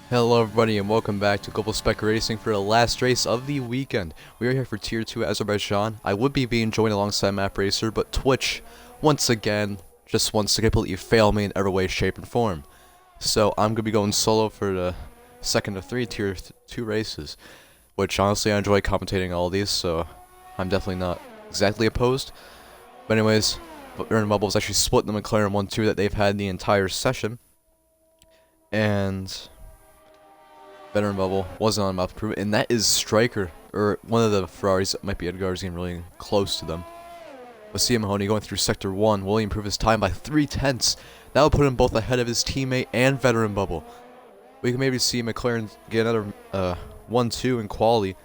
Hello everybody and welcome back to Global Spec Racing for the last race of the weekend. We are here for Tier 2 Azerbaijan. I would be being joined alongside mapracer, but Twitch, once again, just wants to completely fail me in every way, shape, and form. So I'm going to be going solo for the second of three Tier 2 races, which honestly I enjoy commentating all these, so I'm definitely not exactly opposed. But anyways, Veteran Bubble is actually split the McLaren 1-2 that they've had the entire session. And Veteran Bubble wasn't on mouth improvement, and that is Striker, or one of the Ferraris. That might be Edgar's getting really close to them. But see Mahoney going through Sector 1. Will he improve his time by 3/10? That will put him both ahead of his teammate and Veteran Bubble. We can maybe see McLaren get another 1-2 in quality.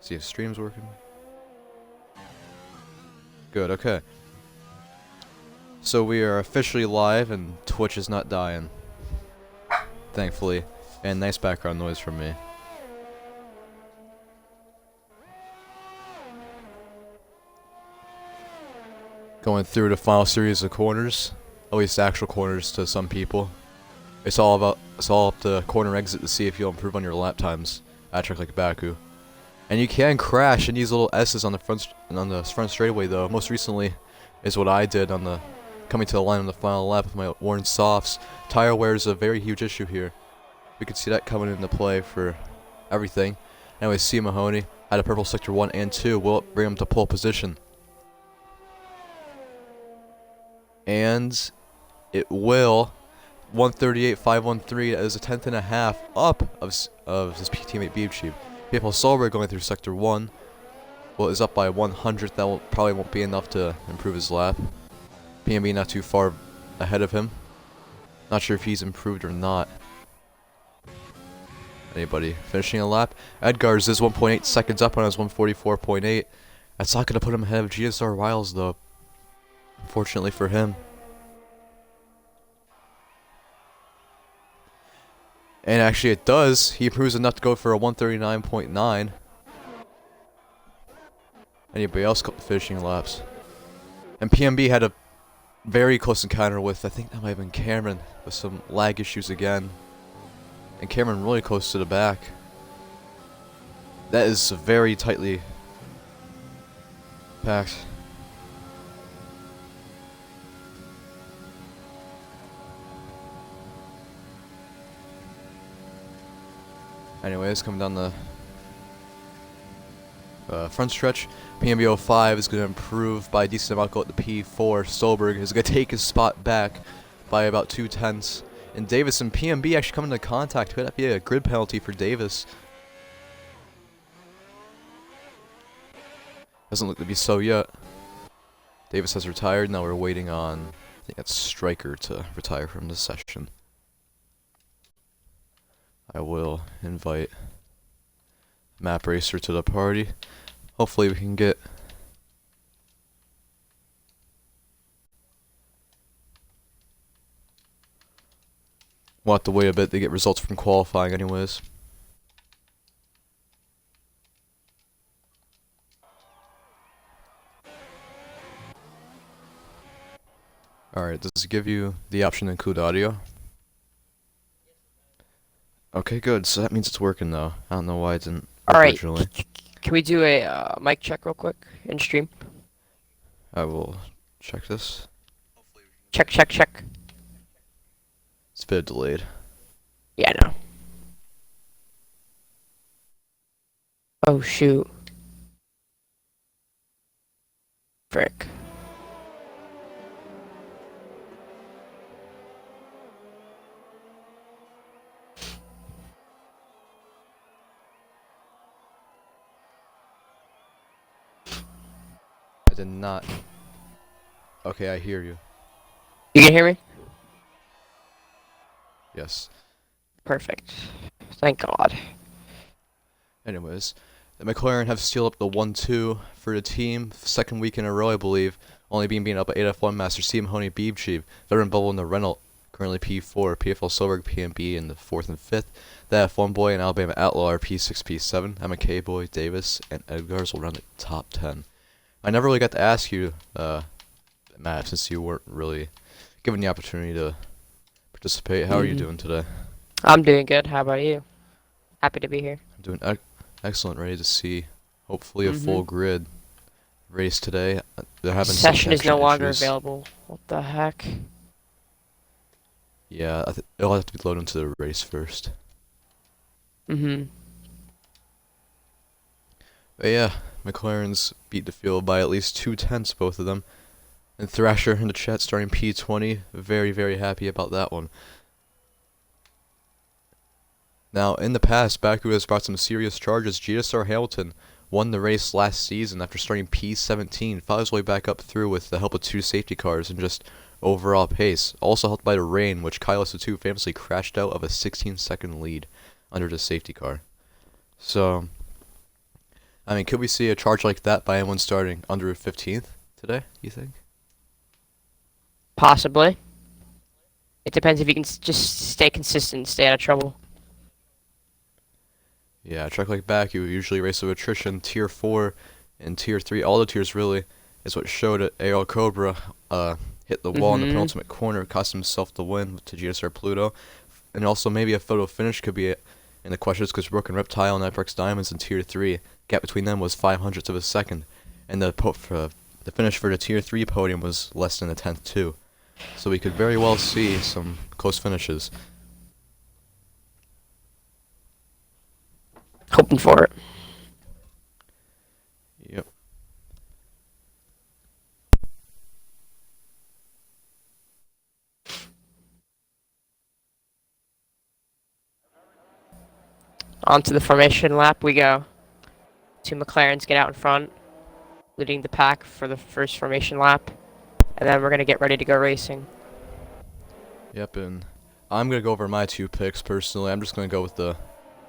See if stream's working. Good, okay. So we are officially live, and Twitch is not dying. Thankfully, and nice background noise from me. Going through the final series of corners, at least actual corners to some people. It's all up to corner exit to see if you'll improve on your lap times at a track like Baku. And you can crash in these little S's on the front straightaway though. Most recently is what I did on the coming to the line on the final lap with my worn softs. Tire wear is a very huge issue here. We can see that coming into play for everything. Anyway, C. Mahoney had a purple sector 1 and 2. Will it bring him to pole position? And it will. 138.513 is a 10th and a half up of his teammate Bianchi. People Solberg going through sector 1. Well, is up by 100th. That probably won't be enough to improve his lap. PMB not too far ahead of him. Not sure if he's improved or not. Anybody finishing a lap? Edgar's is 1.8 seconds up on his 144.8. That's not going to put him ahead of GSR Wiles though. Unfortunately for him. And actually it does. He improves enough to go for a 139.9. Anybody else finishing laps? And PMB had a very close encounter with, I think that might have been Cameron, with some lag issues again. And Cameron really close to the back. That is very tightly packed. Anyways, coming down the front stretch, PMB 05 is going to improve by a decent amount, go at the P4. Stolberg is going to take his spot back by about 2/10. And Davis and PMB actually come into contact. Could that be a grid penalty for Davis? Doesn't look to be so yet. Davis has retired. Now we're waiting on, I think that's Striker to retire from this session. I will invite mapracer to the party. Hopefully we can get we'll have to wait a bit to get results from qualifying anyways. Alright, does it give you the option to include audio? Okay, good. So that means it's working though. I don't know why it didn't work originally. Can we do a mic check real quick in stream? I will check this. Check. It's a bit delayed. Yeah, I know. Oh, shoot. Frick. I did not. Okay, I hear you. You can hear me? Yes. Perfect. Thank God. Anyways, the McLaren have sealed up the 1-2 for the team. Second week in a row, I believe. Only being beaten up by 8F1 Master, C. Mahoney, Bianchi, Veteran Bubble in the Renault. Currently P4, PFL Solberg, PMB in the 4th and 5th. The F1 boy and Alabama Outlaw are P6, P7. MK boy, Davis, and Edgar's will run the top 10. I never really got to ask you, Matt, since you weren't really given the opportunity to participate. How are you doing today? I'm doing good. How about you? Happy to be here. I'm doing excellent. Ready to see, hopefully, a Mm-hmm. full grid race today. They're having some Session is connection no longer issues. available. What the heck? Yeah, it'll have to be loaded into the race first. Mm-hmm. But yeah, McLaren's beat the field by at least 2/10, both of them. And Thrasher in the chat starting P20. Very, very happy about that one. Now, in the past, Baku has brought some serious charges. GSR Hamilton won the race last season after starting P17, fought his way back up through with the help of two safety cars and just overall pace. Also helped by the rain, which Kyle S2 famously crashed out of a 16-second lead under the safety car. So, I mean, could we see a charge like that by anyone starting under 15th today, you think? Possibly. It depends if you can just stay consistent, stay out of trouble. Yeah, a track like Baku usually race with attrition, tier 4 and tier 3, all the tiers really, is what showed it. AL Cobra hit the wall in the Mm-hmm. penultimate corner, cost himself the win to GSR Pluto. And also maybe a photo finish could be in the questions because Broken Reptile and Epirex Diamonds in tier 3, gap between them was 500ths of a second. And the finish for the tier 3 podium was less than a tenth too. So we could very well see some close finishes. Hoping for it. Yep. On to the formation lap we go. Two McLarens get out in front, leading the pack for the first formation lap. And then we're going to get ready to go racing. Yep, and I'm going to go over my two picks personally. I'm just going to go with the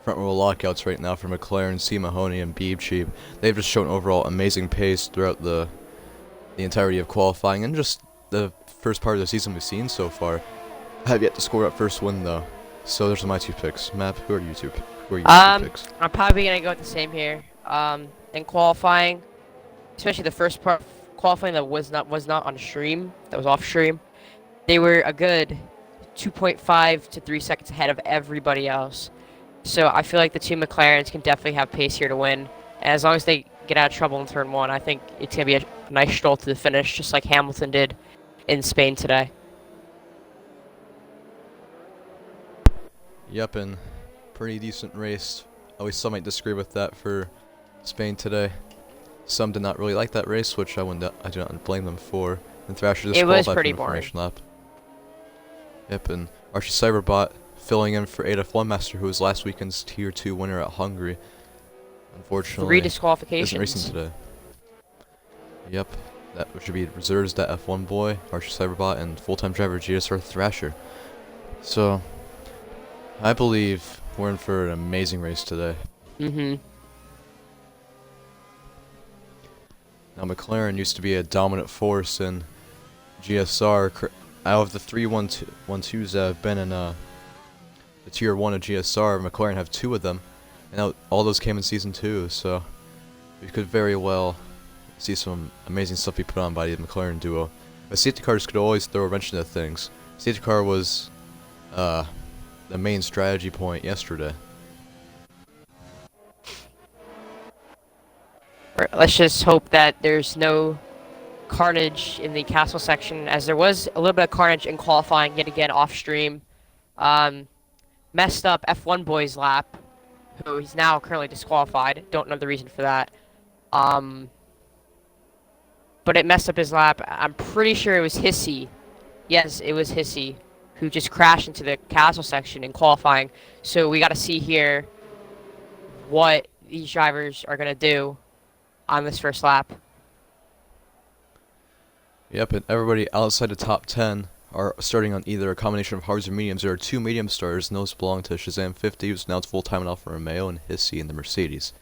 front row lockouts right now for McLaren, C. Mahoney, and Beeb Cheap. They've just shown overall amazing pace throughout the entirety of qualifying and just the first part of the season we've seen so far. I have yet to score that first win though. So those are my two picks. Map, who are your two picks? I'm probably going to go with the same here. In qualifying, especially the first part qualifying that was not on stream, that was off stream, they were a good 2.5 to 3 seconds ahead of everybody else. So I feel like the two McLarens can definitely have pace here to win. And as long as they get out of trouble in turn one, I think it's going to be a nice stroll to the finish, just like Hamilton did in Spain today. Yep, and pretty decent race. At least some might disagree with that for Spain today. Some did not really like that race, which I do not blame them for. And Thrasher just It was qualified pretty for the boring. formation lap. Yep, and Archie Cyberbot filling in for Ada Master, who was last weekend's Tier 2 winner at Hungary. Unfortunately, 3 isn't disqualifications. racing today. Yep, that should be reserves that F1 boy, Archie Cyberbot, and full-time driver GSR Thrasher. So, I believe we're in for an amazing race today. Mm-hmm. Now, McLaren used to be a dominant force in GSR. Out of the 3-1-2s that have been in the Tier 1 of GSR, McLaren have 2 of them. And all those came in Season 2, so we could very well see some amazing stuff be put on by the McLaren duo. But safety cars could always throw a wrench into things. Safety car was the main strategy point yesterday. Let's just hope that there's no carnage in the castle section, as there was a little bit of carnage in qualifying yet again off stream. Messed up F1 boy's lap, who is now currently disqualified. Don't know the reason for that. But it messed up his lap. I'm pretty sure it was Hissy. Yes, it was Hissy, who just crashed into the castle section in qualifying. So we got to see here what these drivers are going to do on this first lap. Yep, and everybody outside the top 10 are starting on either a combination of hards or mediums. There are 2 medium starters, and those belong to Shazam 50, who's now full-time in Alfa Romeo, and Hissy in the Mercedes.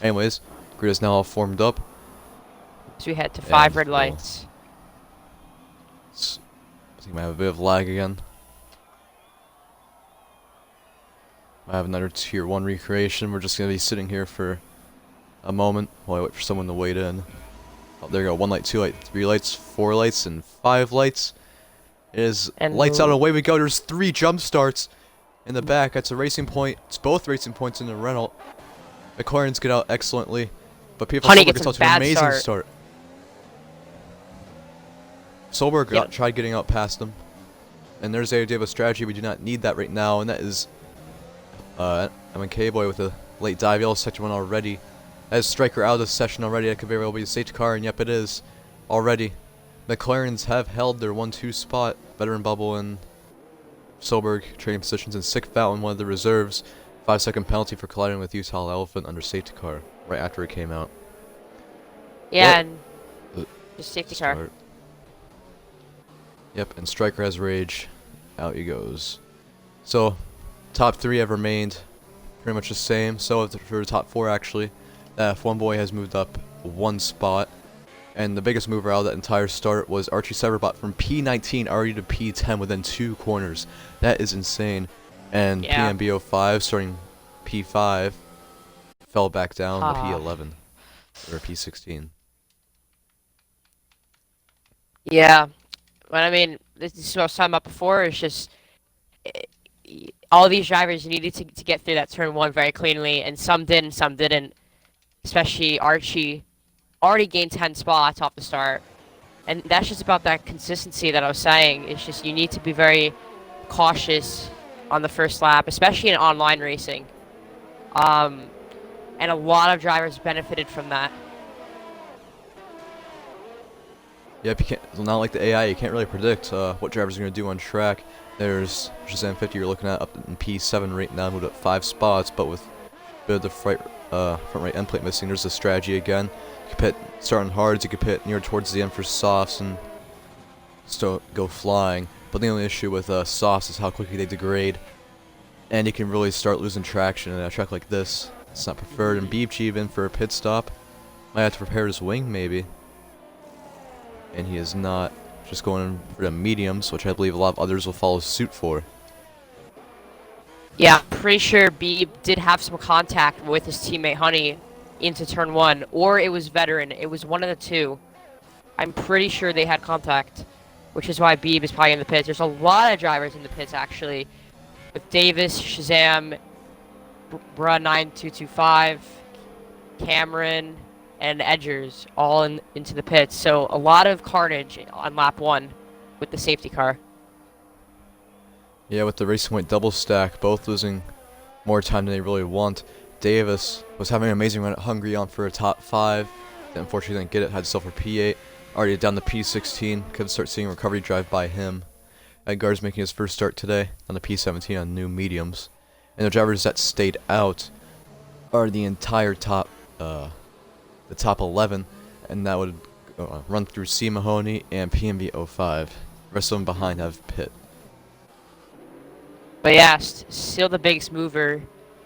Anyways, grid is now all formed up. So we head to 5 And red we'll- lights. I think we might have a bit of lag again. Might have another Tier 1 recreation. We're just going to be sitting here for a moment while I wait for someone to wait in. Oh, there you go. 1 light, 2 light, 3 lights, 4 lights, and 5 lights. It is And lights out, away we go. There's 3 jump starts in the back. That's a racing point. It's both racing points in the Renault. McLaren's get out excellently, but PFL Honey Solberg gets gets a out to an bad amazing start. Solberg Yep. tried getting out past him. And there's the idea of a strategy. We do not need that right now, and that is MK Boy with a late dive. Yellow section 1 already. That is Striker out of the session already. That could very well be a safety car, and yep, it is already. McLarens have held their 1-2 spot. Veteran Bubble and Solberg trading positions in 6th Fountain, one of the reserves. 5-second penalty for colliding with Utah Elephant under safety car right after it came out. Yeah, What? and just safety car. Start. Yep, and Striker has rage. Out he goes. So, top 3 have remained pretty much the same. So for the top 4 actually, F1 Boy has moved up 1 spot. And the biggest mover out of that entire start was Archie Cyberbot from P19 already to P10 within 2 corners. That is insane. And Yeah. PMBO5 starting P5 fell back down to P11 or P16. Yeah, but I mean, this is what I was talking about before. It's just all these drivers needed to get through that turn 1 very cleanly, and some did and some didn't. Especially Archie, already gained 10 spots off the start, and that's just about that consistency that I was saying. It's just you need to be very cautious on the first lap, especially in online racing. And a lot of drivers benefited from that. Yep, you can't. Not like the AI, you can't really predict what drivers are going to do on track. There's Shazam 50 you're looking at up in P7 right now, moved up 5 spots, but with a bit of the front right end plate missing. There's the strategy again. You can pit starting hards, you can pit near towards the end for softs and still go flying. But the only issue with softs is how quickly they degrade, and you can really start losing traction in a track like this. It's not preferred. And Beepcheeb in for a pit stop. Might have to prepare his wing maybe. And he is not. Just going for the mediums, which I believe a lot of others will follow suit for. Yeah, pretty sure Beeb did have some contact with his teammate Honey into turn 1, or it was Veteran. It was one of the two. I'm pretty sure they had contact, which is why Beeb is probably in the pits. There's a lot of drivers in the pits actually, with Davis, Shazam, Bruh9225, Cameron, and Edgers all into the pits. So a lot of carnage on lap 1 with the safety car. Yeah, with the Racing Point double stack, both losing more time than they really want. Davis was having an amazing run at Hungary on for a top 5. Unfortunately didn't get it, had to settle for P8. Already down to P16, could start seeing a recovery drive by him. Edgar's making his first start today on the P17 on new mediums. And the drivers that stayed out are the entire top, the top 11, and that would run through C Mahoney and PMB05. The rest of them behind have pit. But yeah, still the biggest mover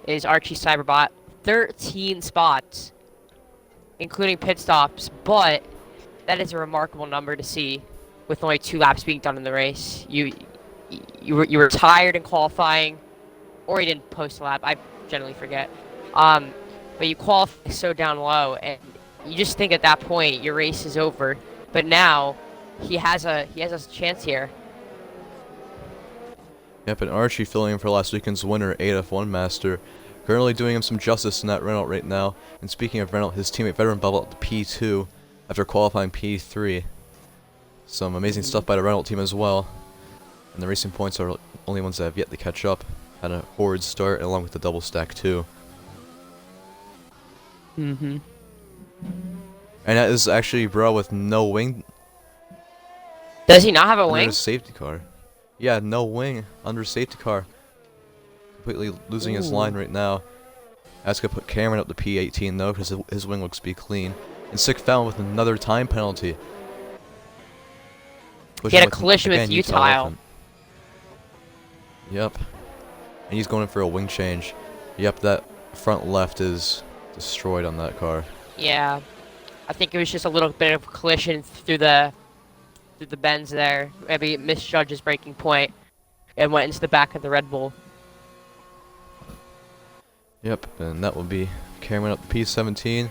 is Archie Cyberbot. 13 spots, including pit stops, but that is a remarkable number to see with only 2 laps being done in the race. You were tired in qualifying, or you didn't post a lap. I generally forget. But you qualify so down low, and you just think at that point your race is over. But now he has a chance here. Yep, and Archie filling in for last weekend's winner, 8F1 Master. Currently doing him some justice in that Renault right now. And speaking of Renault, his teammate Veteran Bubble at the P2 after qualifying P3. Some amazing stuff by the Renault team as well. And the racing points are only ones that have yet to catch up. Had a horrid start along with the double stack too. Mm-hmm. And that is actually bro with no wing. Does he not have a Under wing? his safety car. Yeah, no wing under safety car. Completely losing his line right now. That's gonna put Cameron up to P18 though, because his wing looks to be clean. And Sick Fountain with another time penalty. He had a collision with Utah. Elephant. Yep. And he's going in for a wing change. Yep, that front left is destroyed on that car. Yeah, I think it was just a little bit of collision through the bends there. Maybe it misjudged his braking point and went into the back of the Red Bull. Yep, and that will be Cameron up to P17.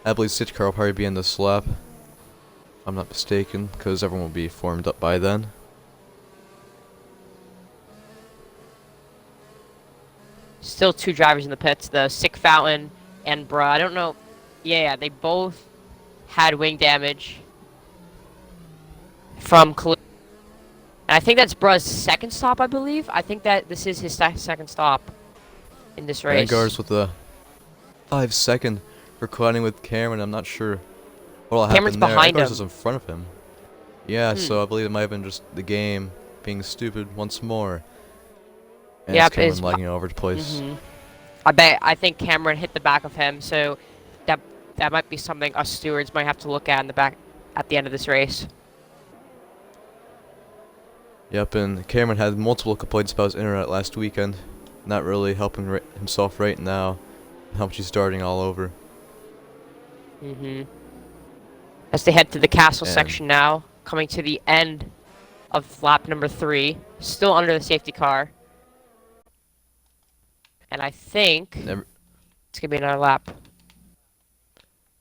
I believe Stitch Car will probably be in this lap, if I'm not mistaken, because everyone will be formed up by then. still 2 drivers in the pits, the Sick Fountain and Bruh. I don't know. Yeah, they both had wing damage from collision. And I think that's Bruh's second stop, I believe. I think that this is his second stop in this race. Vanguards with a 5-second for colliding with Cameron. I'm not sure what'll Cameron's happen there. behind Vanguards him. is in front of him. Yeah, so I believe it might have been just the game being stupid once more. And Yep, it's Cameron it's lagging over to place. I think Cameron hit the back of him, so that might be something us stewards might have to look at in the back at the end of this race. Yep, and Cameron had multiple complaints about his internet last weekend. Not really helping himself right now. How much he's starting all over. As they head to the castle And section now, coming to the end of lap number 3, still under the safety car. And I think it's gonna be another lap.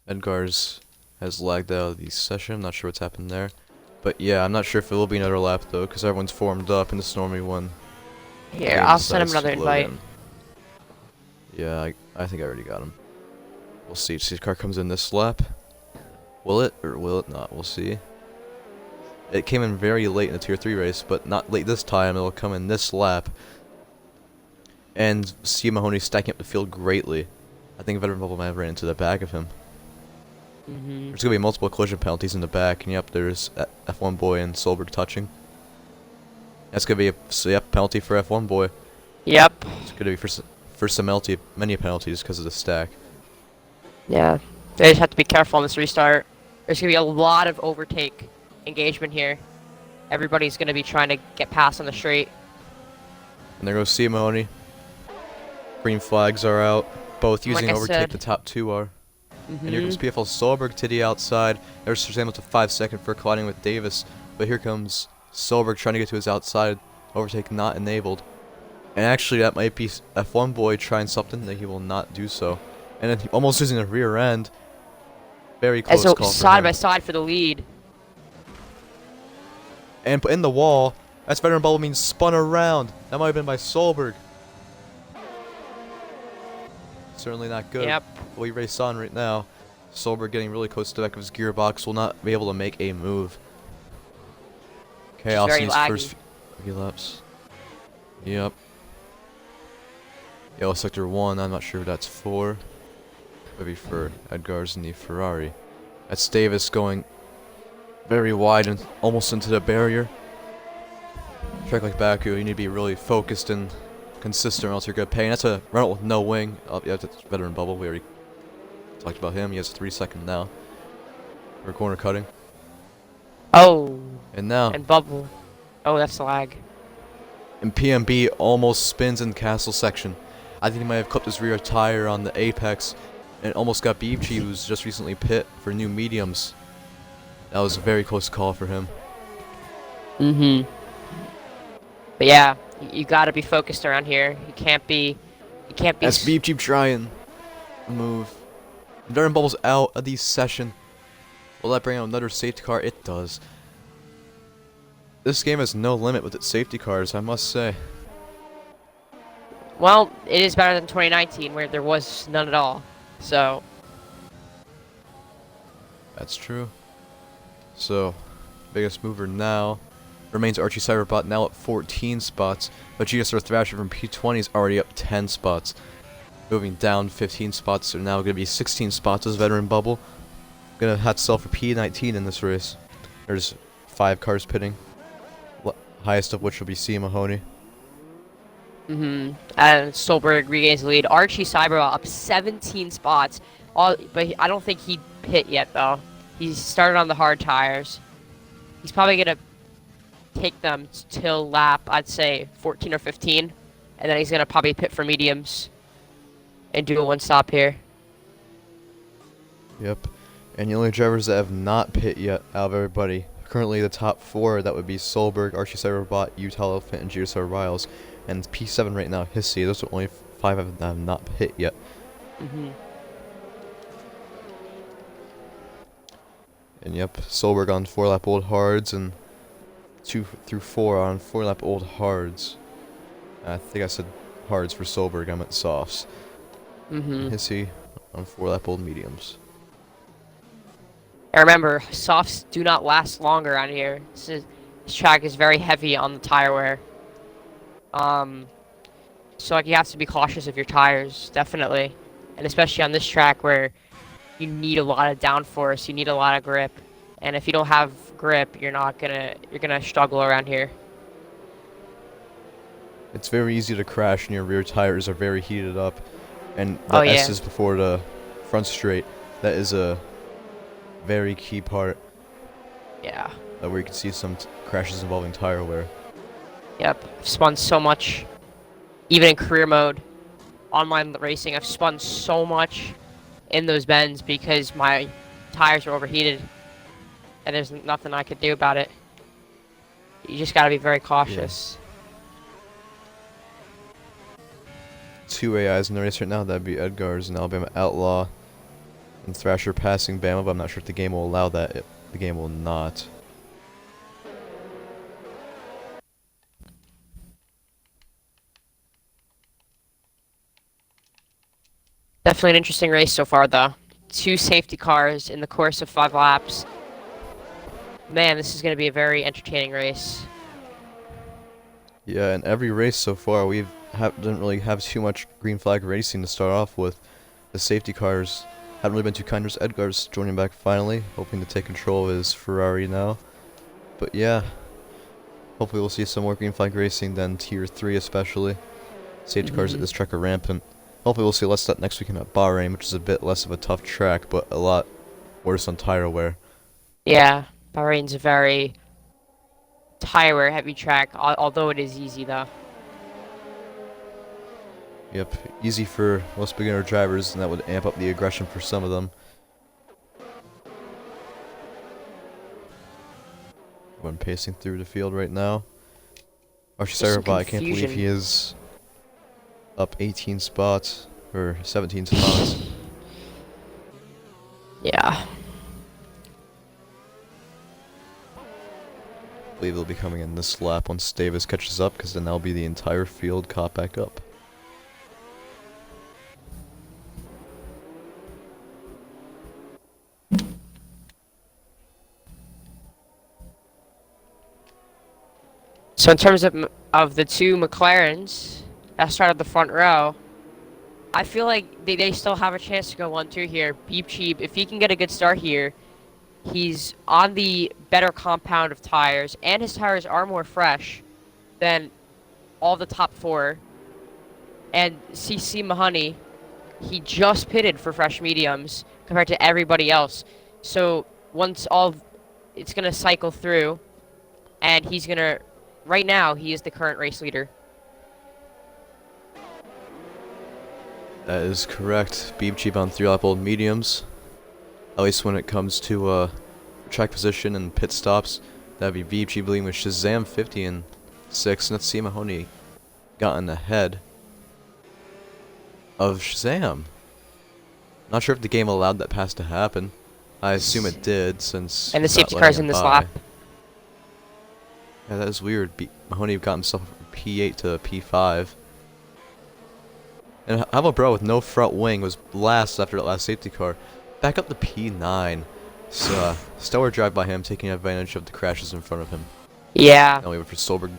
Edgar's has lagged out of the session. I'm not sure what's happened there. But yeah, I'm not sure if it will be another lap though, because everyone's formed up and it's normally one. Here, I'll send him another invite. Yeah, I think I already got him. We'll see. See if the car comes in this lap. Will it or will it not? We'll see. It came in very late in the Tier 3 race, but not late this time. It'll come in this lap. And see Mahoney stacking up the field greatly. I think Veteran Bubble might have ran into the back of him. There's going to be multiple collision penalties in the back, and yep, there's F1 Boy and Solberg touching. That's going to be a penalty for F1 Boy. Yep. It's going to be for some many penalties because of the stack. Yeah. They just have to be careful on this restart. There's going to be a lot of overtake engagement here. Everybody's going to be trying to get past on the straight. And there goes C. Mahoney. Green flags are out. Both using Like I overtake, said. the top two are. And here comes PFL Solberg to the outside. There's Samuel to 5-second for colliding with Davis. But here comes Solberg trying to get to his outside. Overtake not enabled. And actually that might be F1 Boy trying something that he will not do so. And then almost losing the rear end. Very close So call for side him. by side for the lead. And put in the wall. That's Veteran Bubble means spun around. That might have been by Solberg. Certainly not good. Yep. The way we race on right now, Solberg getting really close to the back of his gearbox, will not be able to make a move. Chaos in these first few laps. Yep. Yellow sector 1, I'm not sure who that's for. Maybe for Edgar's in the Ferrari. That's Davis going very wide and almost into the barrier. Track like Baku, you need to be really focused and consistent or else you're going to pay. And that's a Renault with no wing. Oh, yeah, that's Veteran Bubble. We already talked about him. He has 3 seconds now. We're corner cutting. Oh. And now. And Bubble. Oh, that's the lag. And PMB almost spins in castle section. I think he might have clipped his rear tire on the apex. And almost got Bianchi, who's just recently pit for new mediums. That was a very close call for him. But yeah, you gotta be focused around here. You can't be. That's Bianchi trying to move. Veteran Bubble's out of the session. Will that bring out another safety car? It does. This game has no limit with its safety cars, I must say. Well, it is better than 2019, where there was none at all. So. That's true. So, biggest mover now remains Archie Cyberbot, now up 14 spots, but GSR Thrasher from P20 is already up 10 spots. Moving down 15 spots, so now going to be 16 spots as Veteran Bubble. Going to have to sell for P19 in this race. There's 5 cars pitting, highest of which will be C. Mahoney. And Solberg regains the lead. Archie Cyberbot up 17 spots. But I don't think he hit yet, though. He started on the hard tires. He's probably going to take them till lap, I'd say, 14 or 15. And then he's going to probably pit for mediums and do a one-stop here. Yep. And the only drivers that have not pit yet out of everybody, currently the top 4, that would be Solberg, Archie Cyberbot, Utah Elephant, and GSR Riles. And P7 right now, Hissy. Those are only 5 that have not hit yet. And yep, Solberg on 4-lap old hards, and 2 through 4 on 4-lap old hards. I think I said hards for Solberg. I'm at softs. Mm-hmm. Hissy on 4-lap old mediums. And remember, softs do not last long around here. This track is very heavy on the tire wear. So like you have to be cautious of your tires, definitely, and especially on this track where you need a lot of downforce, you need a lot of grip, and if you don't have grip, you're gonna struggle around here. It's very easy to crash, and your rear tires are very heated up. And the Oh yeah, S's before the front straight, that is a very key part yeah, where you can see some crashes involving tire wear. yep. I've spun so much, even in career mode, online racing. I've spun so much in those bends because my tires are overheated, and there's nothing I could do about it. You just gotta be very cautious. Two AIs in the race right now. That'd be Edgar's and Alabama Outlaw, and Thrasher passing Bama, but I'm not sure if the game will allow that. The game will not. Definitely an interesting race so far, though. 2 safety cars in the course of 5 laps. Man, this is going to be a very entertaining race. Yeah, in every race so far, we didn't really have too much green flag racing to start off with. The safety cars haven't really been too kind. There's Edgar's joining back finally, hoping to take control of his Ferrari now. But yeah, hopefully we'll see some more green flag racing than Tier 3 especially. Safety cars at this track are rampant. Hopefully we'll see less of that next weekend at Bahrain, which is a bit less of a tough track, but a lot worse on tire wear. Yeah, Bahrain's a very tire wear heavy track, although it is easy, though. Yep, easy for most beginner drivers, and that would amp up the aggression for some of them. Everyone pacing through the field right now. Archie I can't believe he is up 18 spots, or 17 spots. Yeah. I believe they'll be coming in this lap once Davis catches up, because then that'll be the entire field caught back up. So in terms of the 2 McLarens that started the front row, I feel like they still have a chance to go 1-2 here. Beep Cheap, if he can get a good start here, he's on the better compound of tires, and his tires are more fresh than all the top 4. And CC Mahoney, he just pitted for fresh mediums compared to everybody else. So once it's going to cycle through, and he's going to, right now, he is the current race leader. That is correct. Beep Cheap on 3-lap old mediums. At least when it comes to track position and pit stops, that'd be Beep Cheap leading with Shazam 50 and 6. And let's see Mahoney gotten ahead of Shazam. Not sure if the game allowed that pass to happen. I assume it did, since. And the safety car's in this lap. Yeah, that is weird. Mahoney got himself from P8 to P5. And how about bro with no front wing was last after that last safety car. Back up to P9. So, stellar drive by him, taking advantage of the crashes in front of him. Yeah. Now we went for Solberg.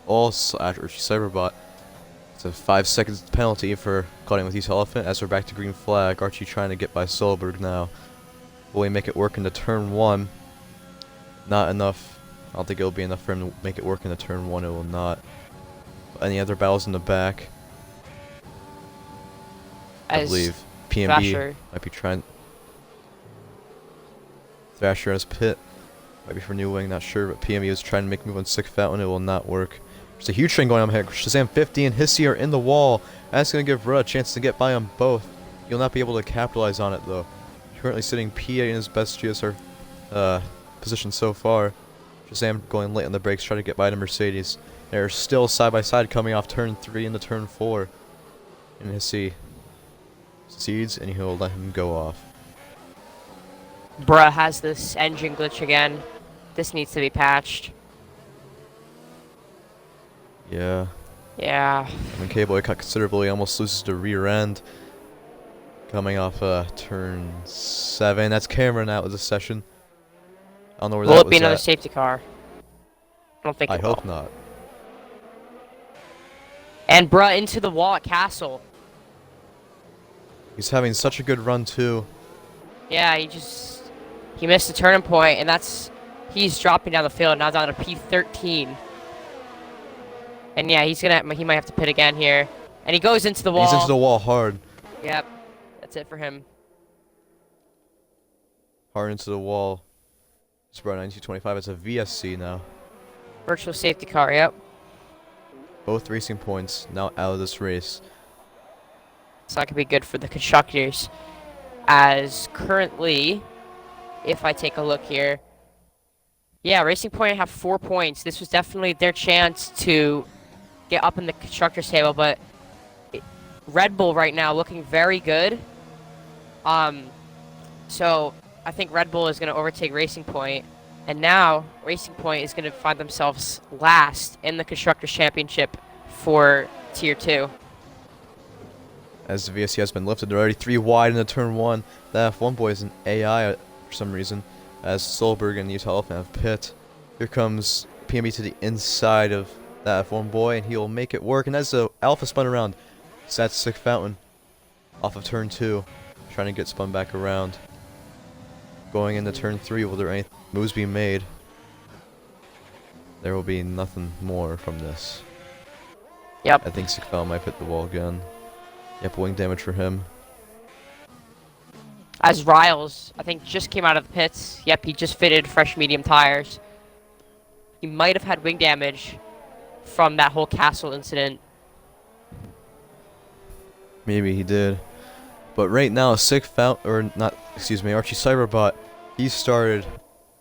Also, after Cyberbot. It's a 5 seconds penalty for cutting with East Elephant. As we're back to green flag, Archie trying to get by Solberg now. Will he make it work into turn 1? Not enough. I don't think it'll be enough for him to make it work into turn 1. It will not. Any other battles in the back? I believe PMB Thrasher might be trying. Thrasher has pit. Might be for New Wing, not sure. But PMB is trying to make a move on Sick Fountain. It will not work. There's a huge train going on here. Shazam 50 and Hissy are in the wall. That's going to give Rudd a chance to get by on both. He'll not be able to capitalize on it, though. Currently sitting P8 in his best GSR position so far. Shazam going late on the brakes, trying to get by the Mercedes. They're still side by side coming off turn 3 into turn 4. And Hissy succeeds, and he'll let him go off. Bruh has this engine glitch again. This needs to be patched. Yeah. Yeah. I mean, K-Boy cut considerably, almost loses the rear end. Coming off turn 7. That's Cameron out of the session. I don't know where Will that it be was another at. safety car? I don't think I it will. hope not. And bruh into the wall at Castle. He's having such a good run too. Yeah, he missed the turning point, and he's dropping down the field now down to P13. And yeah, he might have to pit again here. And he goes into the wall. He's into the wall hard. Yep, that's it for him. Hard into the wall. Subaru 9225. It's a VSC now. Virtual safety car, yep. Both racing points now out of this race. So that could be good for the constructors. As currently, if I take a look here, yeah, Racing Point have 4 points. This was definitely their chance to get up in the constructors table, but Red Bull right now looking very good. So I think Red Bull is going to overtake Racing Point, and now Racing Point is going to find themselves last in the constructors championship for Tier 2. As the VSC has been lifted, they're already 3 wide into turn 1. The F1 boy is an AI for some reason, as Solberg and Utah Elephant have pit. Here comes PMB to the inside of that F1 boy, and he'll make it work. And as the Alpha spun around, it's that Sick Fountain off of turn 2, trying to get spun back around. Going into turn 3, will there any moves be made? There will be nothing more from this. Yep. I think Sick Fountain might hit the wall again. Yep, wing damage for him. As Riles, I think, just came out of the pits. Yep, he just fitted fresh medium tires. He might have had wing damage from that whole Castle incident. Maybe he did. But right now, Archie Cyberbot, he started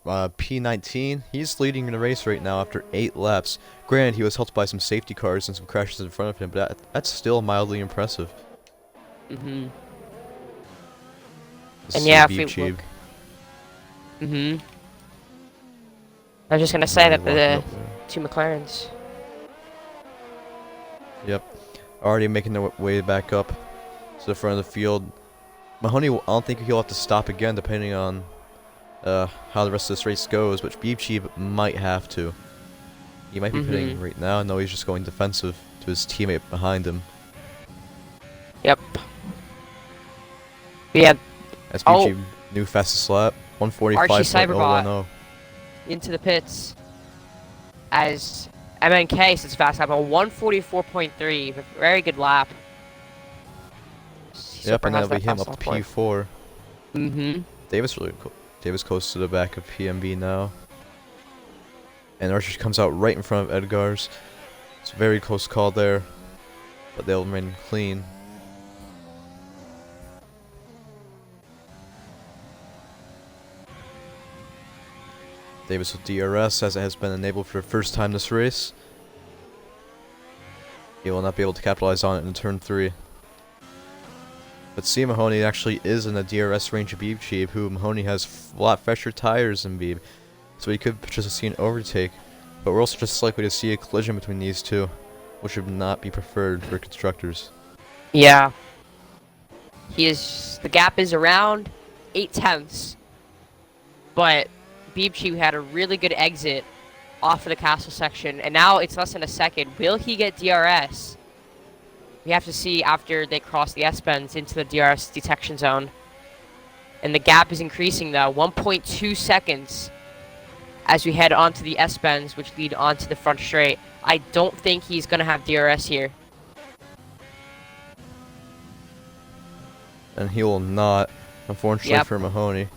P19. He's leading the race right now after 8 laps. Granted, he was helped by some safety cars and some crashes in front of him, but that's still mildly impressive. Mm-hmm. This And is yeah, a beep if we cheap. look... Mm-hmm. I was just going to say that the 2 McLarens. Yep. Already making their way back up to the front of the field. Mahoney, I don't think he'll have to stop again depending on how the rest of this race goes, but Beep Cheap might have to. He might be pitting right now. No, he's just going defensive to his teammate behind him. Yep. Yeah. That's Beep Cheap, new fastest lap. 145.010. Into the pits as MNK sits fast lap on 144.3. Very good lap. Yep, and that'll be him up to P4. Mm-hmm. Davis close to the back of PMB now. And Archer comes out right in front of Edgar's. It's a very close call there, but they'll remain clean. Davis with DRS, as it has been enabled for the first time this race. He will not be able to capitalize on it in turn 3. But see, Mahoney actually is in the DRS range of Beeb Cheap, who Mahoney has a lot fresher tires than Beeb. So he could just see an overtake. But we're also just likely to see a collision between these two, which would not be preferred for constructors. Yeah. The gap is around 8/10. But Beeb Cheap had a really good exit off of the castle section, and now it's less than a second. Will he get DRS? We have to see after they cross the S-bends into the DRS detection zone. And the gap is increasing though, 1.2 seconds as we head onto the S-bends, which lead onto the front straight. I don't think he's going to have DRS here. And he will not, unfortunately for Mahoney.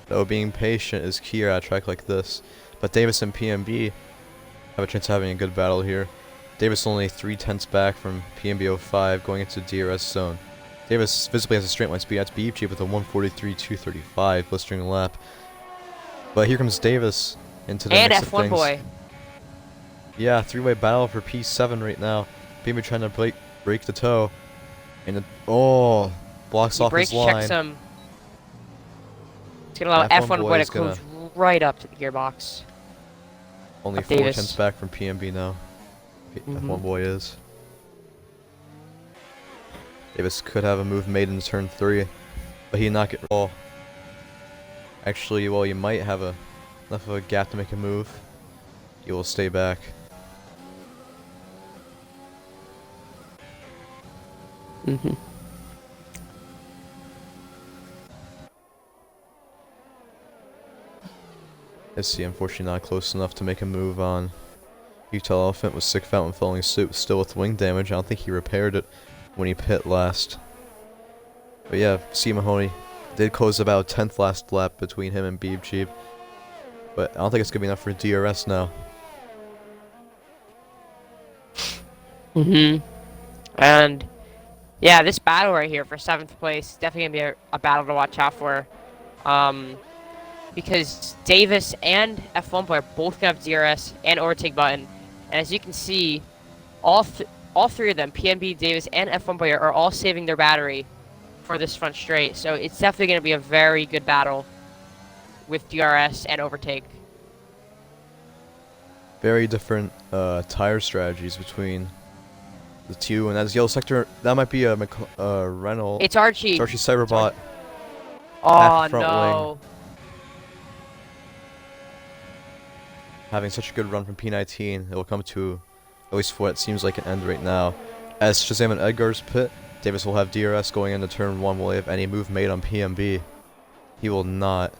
Though being patient is key at a track like this. But Davis and PMB have a chance of having a good battle here. Davis only 3/10 back from PMB 05 going into DRS zone. Davis visibly has a straight line speed. That's Beep Cheap with a 143.235 blistering lap. But here comes Davis into the mix of F1 things. boy. Yeah, 3-way battle for P7 right now. PMB trying to break the toe. And blocks off his line. Checks him. It's going to allow F1 boy to close right up to the gearbox. Only 4/10 back from PMB now. F1 boy is. Davis could have a move made in turn 3, but he not get roll. Actually, well, you might have enough of a gap to make a move. He will stay back. Let's see, unfortunately not close enough to make a move on Utah Elephant with Sick Fountain following suit, still with wing damage. I don't think he repaired it when he pit last. But yeah, C. Mahoney did close about 10th last lap between him and Beeb Cheap. But I don't think it's going to be enough for DRS now. And yeah, this battle right here for 7th place is definitely going to be a battle to watch out for. Because Davis and F1 Boy are both going to have DRS and overtake button. And as you can see, all three of them, PNB, Davis, and F1 Boy, are all saving their battery for this front straight. So it's definitely going to be a very good battle with DRS and overtake. Very different tire strategies between the two. And as yellow sector, that might be a Renault. It's Archie. It's Archie Cyberbot. Oh, front no. wing. Having such a good run from P19, it will come to at least for what seems like an end right now. As Shazam and Edgar's pit, Davis will have DRS going into turn 1. Will he have any move made on PMB? He will not.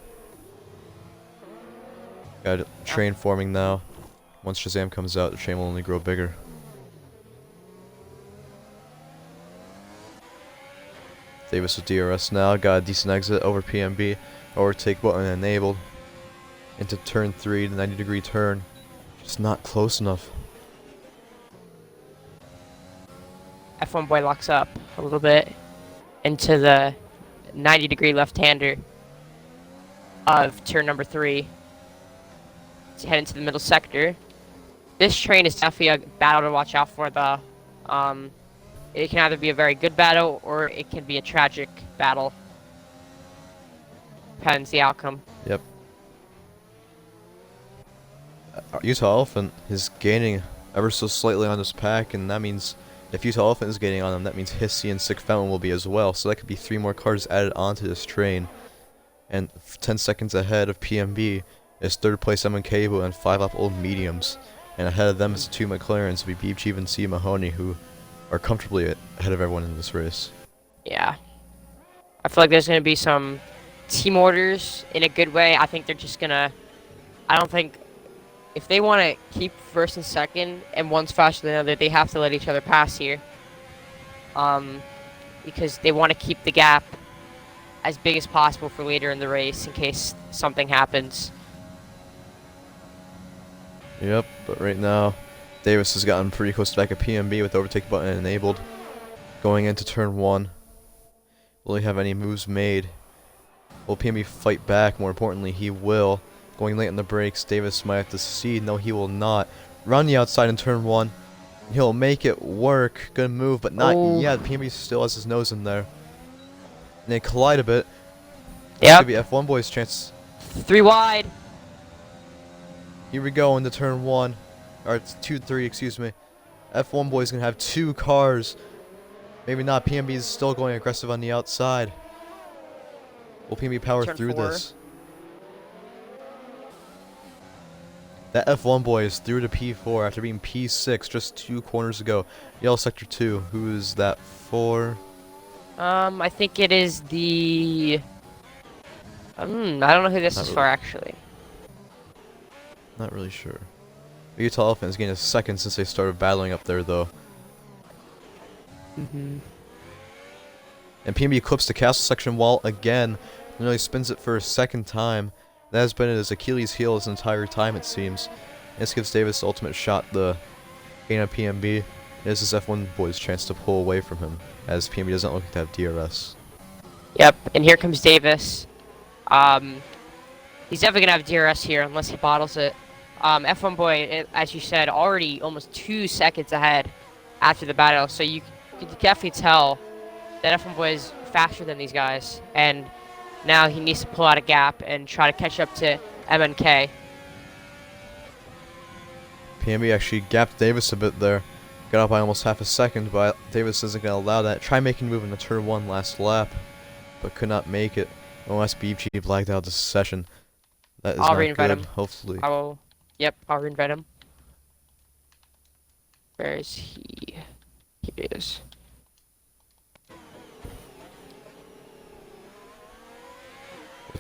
Got a train forming now. Once Shazam comes out, the train will only grow bigger. Davis with DRS now, got a decent exit over PMB. Overtake button enabled. Into turn 3, the 90-degree turn. Just not close enough. F1 Boy locks up a little bit into the 90-degree left-hander of turn number 3. To head into the middle sector. This train is definitely a battle to watch out for, though. It can either be a very good battle or it can be a tragic battle. Depends the outcome. Yep. Utah Elephant is gaining ever so slightly on this pack, and that means if Utah Elephant is gaining on them, that means Hissy and Sick Fountain will be as well. So that could be 3 more cars added onto this train. And 10 seconds ahead of PMB is 3rd place MNK and 5 up Old Mediums. And ahead of them is the 2 McLarens, to be Beeb Chief and C. Mahoney, who are comfortably ahead of everyone in this race. Yeah. I feel like there's going to be some team orders in a good way. I think they're just going to... I don't think... If they want to keep 1st and 2nd, and one's faster than the other, they have to let each other pass here. Because they want to keep the gap as big as possible for later in the race in case something happens. Yep, but right now, Davis has gotten pretty close to back at PMB with overtake button enabled. Going into turn 1. Will he have any moves made? Will PMB fight back? More importantly, he will. Going late on the brakes, Davis might have to cede. No, he will not. Run the outside in turn 1. He'll make it work. Good move, but not yet. PMB still has his nose in there. And they collide a bit. Yeah. Maybe F1 Boy's chance. 3 wide. Here we go into turn 1. Or it's 2-3, excuse me. F1 Boy's gonna have 2 cars. Maybe not. PMB is still going aggressive on the outside. Will PMB power Turn through 4. this? That F1 Boy is through to P4 after being P6 just 2 corners ago. Yellow Sector 2. Who is that for? I think it is the... I don't know who this is for, actually. Not really sure. Utah Elephant has gained a 2nd since they started battling up there, though. And PMB clips the castle section wall again. Nearly spins it for a 2nd time. That has been his Achilles heel this entire time, it seems. This gives Davis the ultimate shot, the gain of PMB. This is F1 Boy's chance to pull away from him, as PMB doesn't look to have DRS. Yep, and here comes Davis. He's definitely going to have DRS here, unless he bottles it. F1 Boy, as you said, already almost 2 seconds ahead after the battle, so you can definitely tell that F1 Boy is faster than these guys, and now he needs to pull out a gap and try to catch up to MNK. PMB actually gapped Davis a bit there. Got up by almost half a second, but Davis isn't going to allow that. Try making a move in the turn 1 last lap, but could not make it. OS Beefy blacked out this session. That is I'll not reinvite good, him. hopefully. I will. Yep, I'll reinvite him. Where is he? Here he is.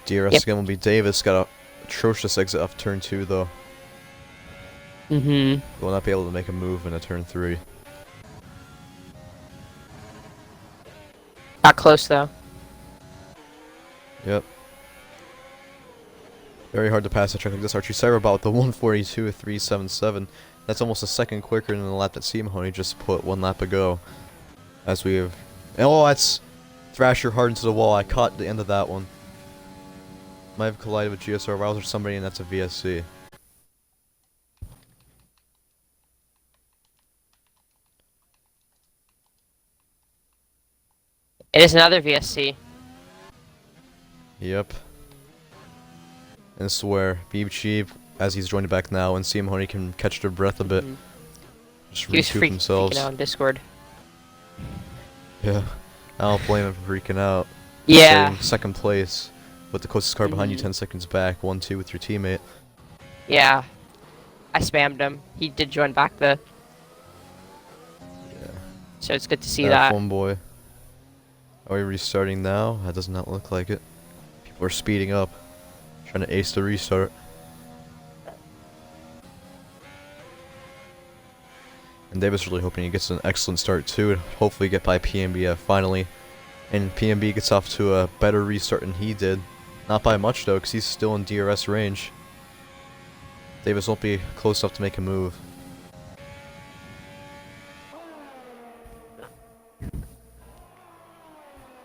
DRS again will be Davis. Got a atrocious exit off turn 2 though. Will not be able to make a move in a turn 3. Not close though. Yep. Very hard to pass a track like this. Archie Cyberbot with the 142.377. That's almost a second quicker than the lap that Mahoney just put 1 lap ago. As we have... Oh, that's Thrasher hard into the wall. I caught the end of that one. Might have collided with GSR Bianchi or somebody, and that's a VSC. It is another VSC. Yep. And this is where Beefy, as he's joined back now, and Mahoney can catch their breath a bit. Just He was recoup themselves. freaking out on Discord. Yeah. I don't blame him for freaking out. Yeah. Staying second place. With the closest car behind you 10 seconds back. 1-2 with your teammate. Yeah. I spammed him. He did join back though. Yeah. So it's good to see that. F1 boy. Are we restarting now? That does not look like it. People are speeding up. Trying to ace the restart. And Davis really hoping he gets an excellent start too. And hopefully get by PMB finally. And PMB gets off to a better restart than he did. Not by much though, because he's still in DRS range. Davis won't be close enough to make a move.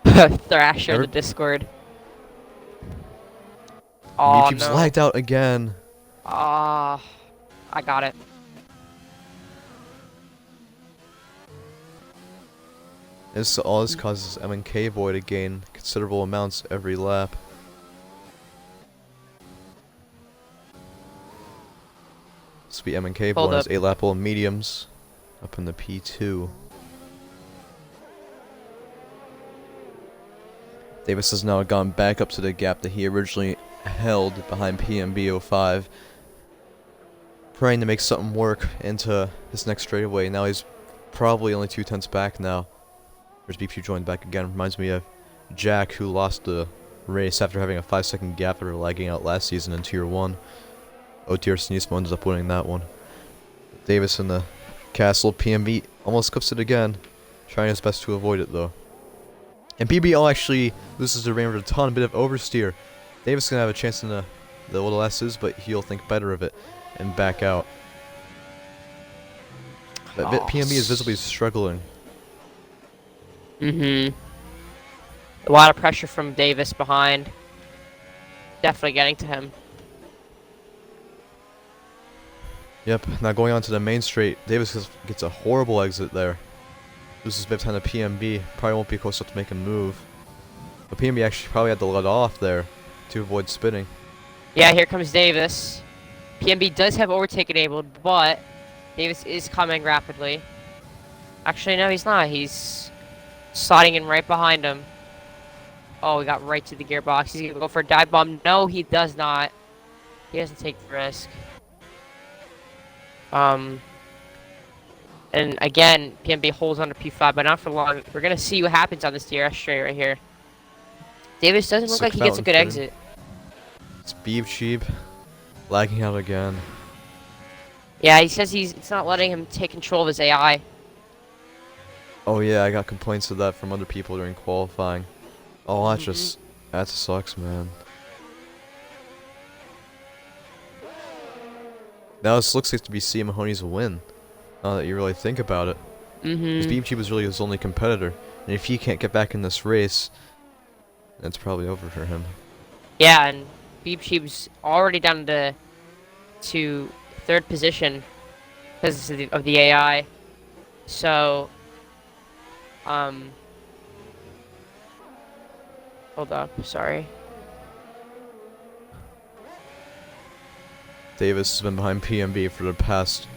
Thrasher the Discord. Oh Beefy's no. lagged out again. Ah, I got it. All this causes MNK boy to gain considerable amounts every lap. This will be MNK boy has 8 lap old mediums up in the P2. Davis has now gone back up to the gap that he originally held behind PMB 05. Trying to make something work into his next straightaway. Now he's probably only 2/10 back now. There's Beefy joined back again. Reminds me of Jack, who lost the race after having a 5-second gap after lagging out last season in Tier 1. OTR Sneesmo ended up winning that one. Davis in the castle. PMB almost clips it again. Trying his best to avoid it though. And BBL actually loses the rein with a ton, a bit of oversteer. Davis gonna have a chance in the little S's, but he'll think better of it and back out. But PMB is visibly struggling. A lot of pressure from Davis behind. Definitely getting to him. Yep, now going on to the main straight, Davis gets a horrible exit there. Loses a bit of time to PMB, probably won't be close enough to make a move. But PMB actually probably had to let off there to avoid spinning. Yeah, here comes Davis. PMB does have overtake enabled, but Davis is coming rapidly. Actually, no, he's not. He's sliding in right behind him. Oh, he got right to the gearbox. He's gonna go for a dive bomb. No, he does not. He doesn't take the risk. And again, PMB holds on to P5, but not for long. We're gonna see what happens on this DRS straight right here. Davis doesn't look like he gets a good exit. It's Beef Sheep lagging out again. Yeah, he says it's not letting him take control of his AI. Oh yeah, I got complaints of that from other people during qualifying. Oh, that sucks, man. Now this looks like to be C. Mahoney's win. Now that you really think about it. Because Beef was really his only competitor. And if he can't get back in this race, that's probably over for him. Yeah, and Beep Sheep's already down to third position because of the AI. So, hold up, sorry. Davis has been behind PMB for the past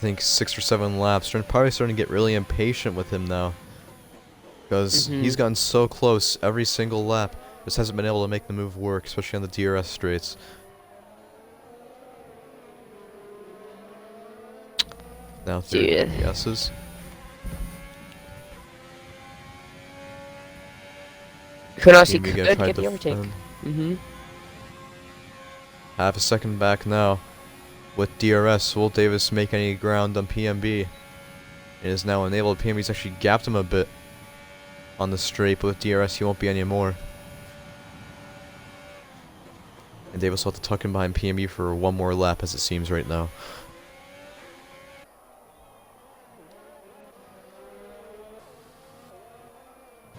I think 6 or 7 laps. They're probably starting to get really impatient with him now. Because he's gotten so close every single lap. Just hasn't been able to make the move work, especially on the DRS straights. Now through yeses. Who knows? He Maybe could gotta get try the overtake. Half a second back now. With DRS, will Davis make any ground on PMB? It is now enabled. PMB's actually gapped him a bit on the straight, but with DRS he won't be anymore. And Davis will have to tuck in behind PMB for one more lap as it seems right now.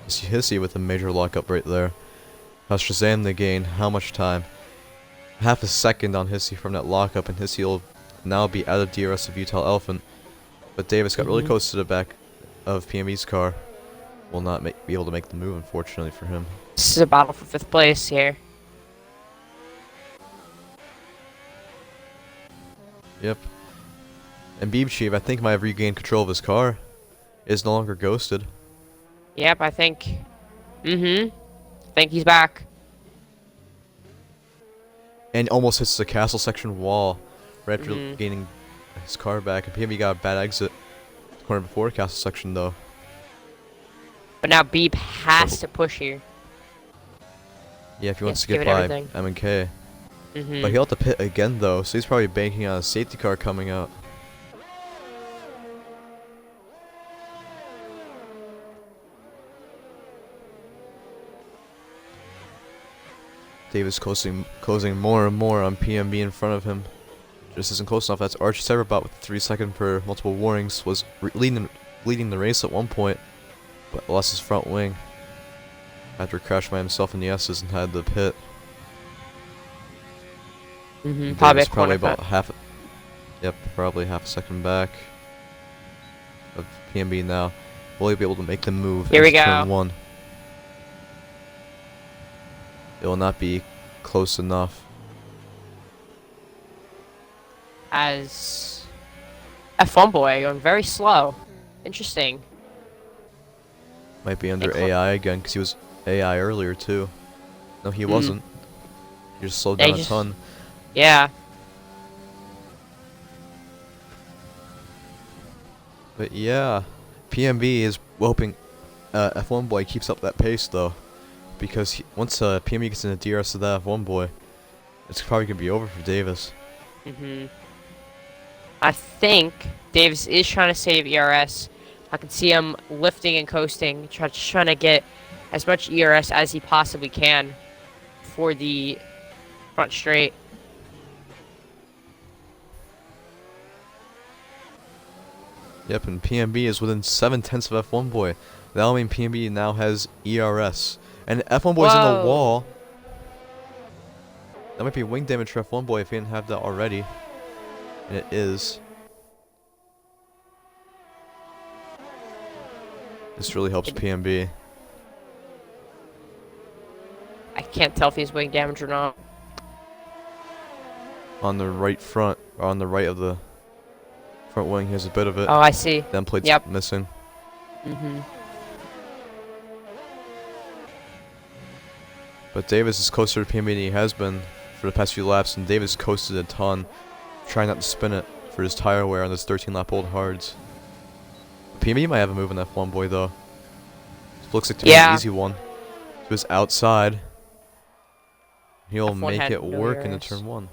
Hissy with a major lockup right there. How's Shazam the gain? How much time? Half a second on Hissy from that lockup, and Hissy will now be out of DRS of Utah Elephant. But Davis got really close to the back of PMB's car. Will not be able to make the move, unfortunately for him. This is a battle for 5th place here. Yep. And Beebchief, I think, might have regained control of his car. Is no longer ghosted. Yep, I think. I think he's back. And almost hits the castle section wall right after gaining his car back. And PMB got a bad exit. Corner before castle section though. But now Beeb has to push here. Yeah, if he wants to get by M&K. But he'll have to pit again though, so he's probably banking on a safety car coming out. Davis closing more and more on PMB in front of him. Just isn't close enough. That's Archie Cyberbot with 3 seconds per multiple warnings. Was leading the race at one point, but lost his front wing after crashing by himself in the S's and had the pit. Probably about half. Yep, probably half a second back of PMB now. Will he be able to make the move? Here we go. Turn 1. It will not be close enough. As F1 boy going very slow. Interesting. Might be under AI again because he was AI earlier too. No, he wasn't. He just slowed down a ton. Yeah. But yeah, PMB is hoping F1 boy keeps up that pace though, because once PMB gets in the DRS of that F1 boy, it's probably gonna be over for Davis. I think Davis is trying to save ERS. I can see him lifting and coasting, trying to get as much ERS as he possibly can for the front straight. Yep, and PMB is within 7/10 of F1 boy. That'll mean PMB now has ERS. And F1 boy's in the wall. That might be wing damage for F1 boy if he didn't have that already. And it is. This really helps PMB. I can't tell if he's wing damage or not. On the right front, or on the right of the front wing, here's a bit of it. Oh, I see. Then plate's missing. But Davis is closer to PMB than he has been for the past few laps, and Davis coasted a ton, trying not to spin it for his tire wear on those 13-lap old hards. PMB might have a move on F1 boy though. This looks like to be an easy one. To his outside. He'll make it work into turn 1.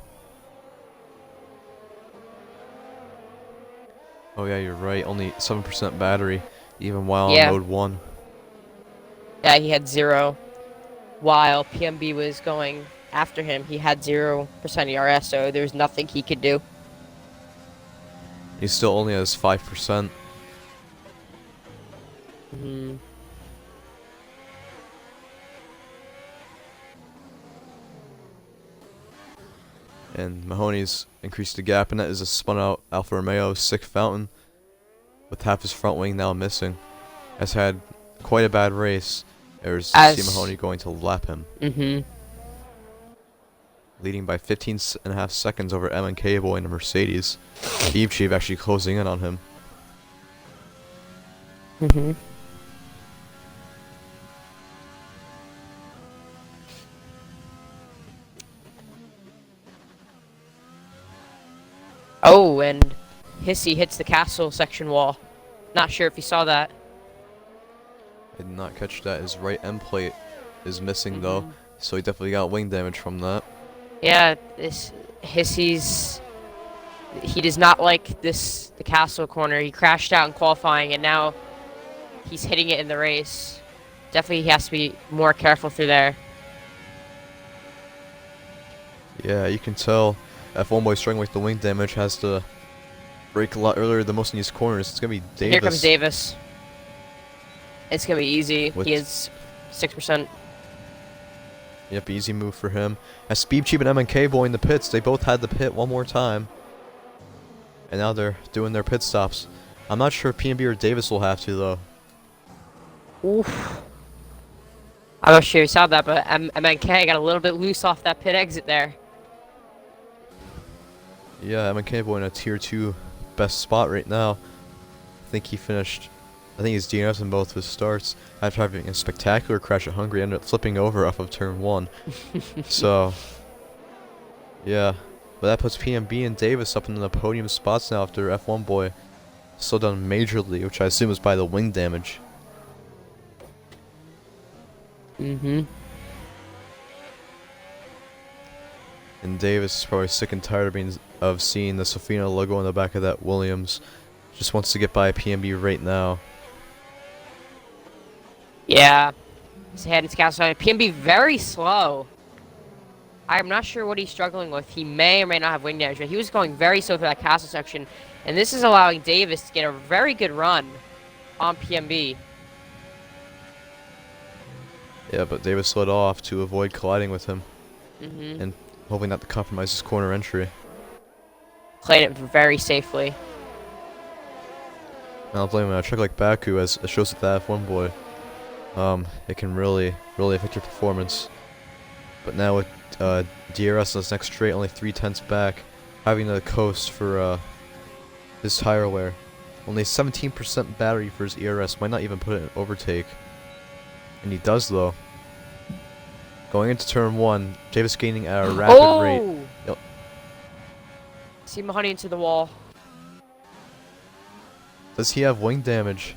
Oh yeah, you're right. Only 7% battery, even while on mode 1. Yeah, he had 0. While PMB was going after him, he had 0% ERS, so there was nothing he could do. He still only has 5%. And Mahoney's increased the gap, and that is a spun out Alfa Romeo 6 Fountain with half his front wing now missing. Has had quite a bad race. There's C. Mahoney going to lap him. leading by 15.5 seconds over MNK Boy and a Mercedes. Bianchi actually closing in on him. Mhm. Oh, and Hissy hits the castle section wall. Not sure if you saw that. I did not catch that. His right end plate is missing though, Mhm. so he definitely got wing damage from that. Yeah, this Hissy's. He does not like the castle corner. He crashed out in qualifying, and now he's hitting it in the race. Definitely, he has to be more careful through there. Yeah, you can tell F1 Boy struggling with the wing damage, has to brake a lot earlier than most in these corners. It's gonna be Davis. Here comes Davis. It's gonna be easy. With He is 6%. Yep, easy move for him. As Bianchi and MNK Boy in the pits, they both had the pit one more time. And now they're doing their pit stops. I'm not sure if PNB or Davis will have to though. Oof. I'm not sure you saw that, but MNK got a little bit loose off that pit exit there. Yeah, MNK Boy in a tier 2 best spot right now. I think he's DNF'd in both his starts after having a spectacular crash at Hungary. Ended up flipping over off of turn 1. So, yeah. But that puts PNB and Davis up in the podium spots now after F1 Boy slowed down majorly, which I assume is by the wing damage. Mm-hmm. And Davis is probably sick and tired of seeing the Sofina logo on the back of that Williams. Just wants to get by PNB right now. Yeah. He's heading to castle. PNB very slow. I'm not sure what he's struggling with. He may or may not have wing damage, but he was going very slow through that castle section. And this is allowing Davis to get a very good run on PNB. Yeah, but Davis slid off to avoid colliding with him. Mm-hmm. And hoping not to compromise his corner entry. Played it very safely. I'll blame him. A track like Baku, as it shows with the F1 Boy, it can really affect your performance. But now with DRS on this next straight, only 3/10 back, having to coast for his tire wear. Only 17% battery for his ERS, might not even put it in overtake. And he does though. Going into turn 1, Davis gaining at a rapid rate. Yep. See Mahoney into the wall. Does he have wing damage?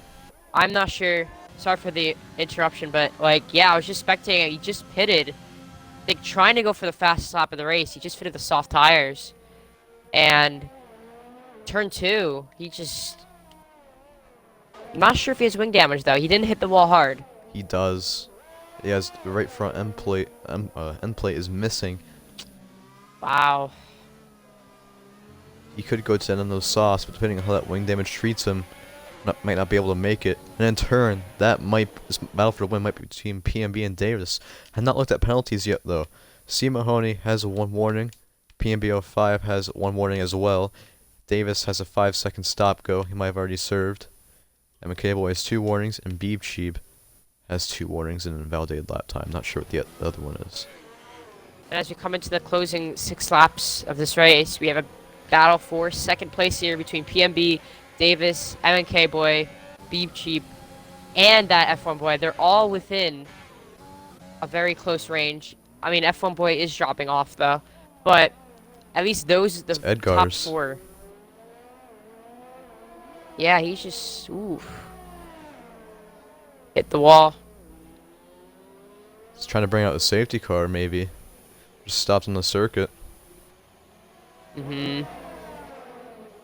I'm not sure. Sorry for the interruption, but like, yeah, I was just spectating. He just pitted, like trying to go for the fastest lap of the race. He just fitted the soft tires, and turn 2, he just. I'm not sure if he has wing damage though. He didn't hit the wall hard. He does. He has the right front end plate. End plate is missing. Wow. He could go to the end of those softs, but depending on how that wing damage treats him, might not be able to make it. And in turn, this battle for the win might be between PNB and Davis. I've not looked at penalties yet though. C. Mahoney has 1 warning. PNB 05 has 1 warning as well. Davis has a 5-second stop go. He might have already served. And McKay Boy has 2 warnings, and Bianchi has 2 warnings and an invalidated lap time. Not sure what the other one is. And as we come into the closing 6 laps of this race, we have a battle for 2nd place here between PNB, Davis, MNK Boy, Bianchi, and that F1 Boy. They're all within a very close range. I mean, F1 Boy is dropping off though, but at least those the top 4. Yeah, he's just hit the wall. He's trying to bring out the safety car, maybe. Just stops on the circuit. Mm-hmm.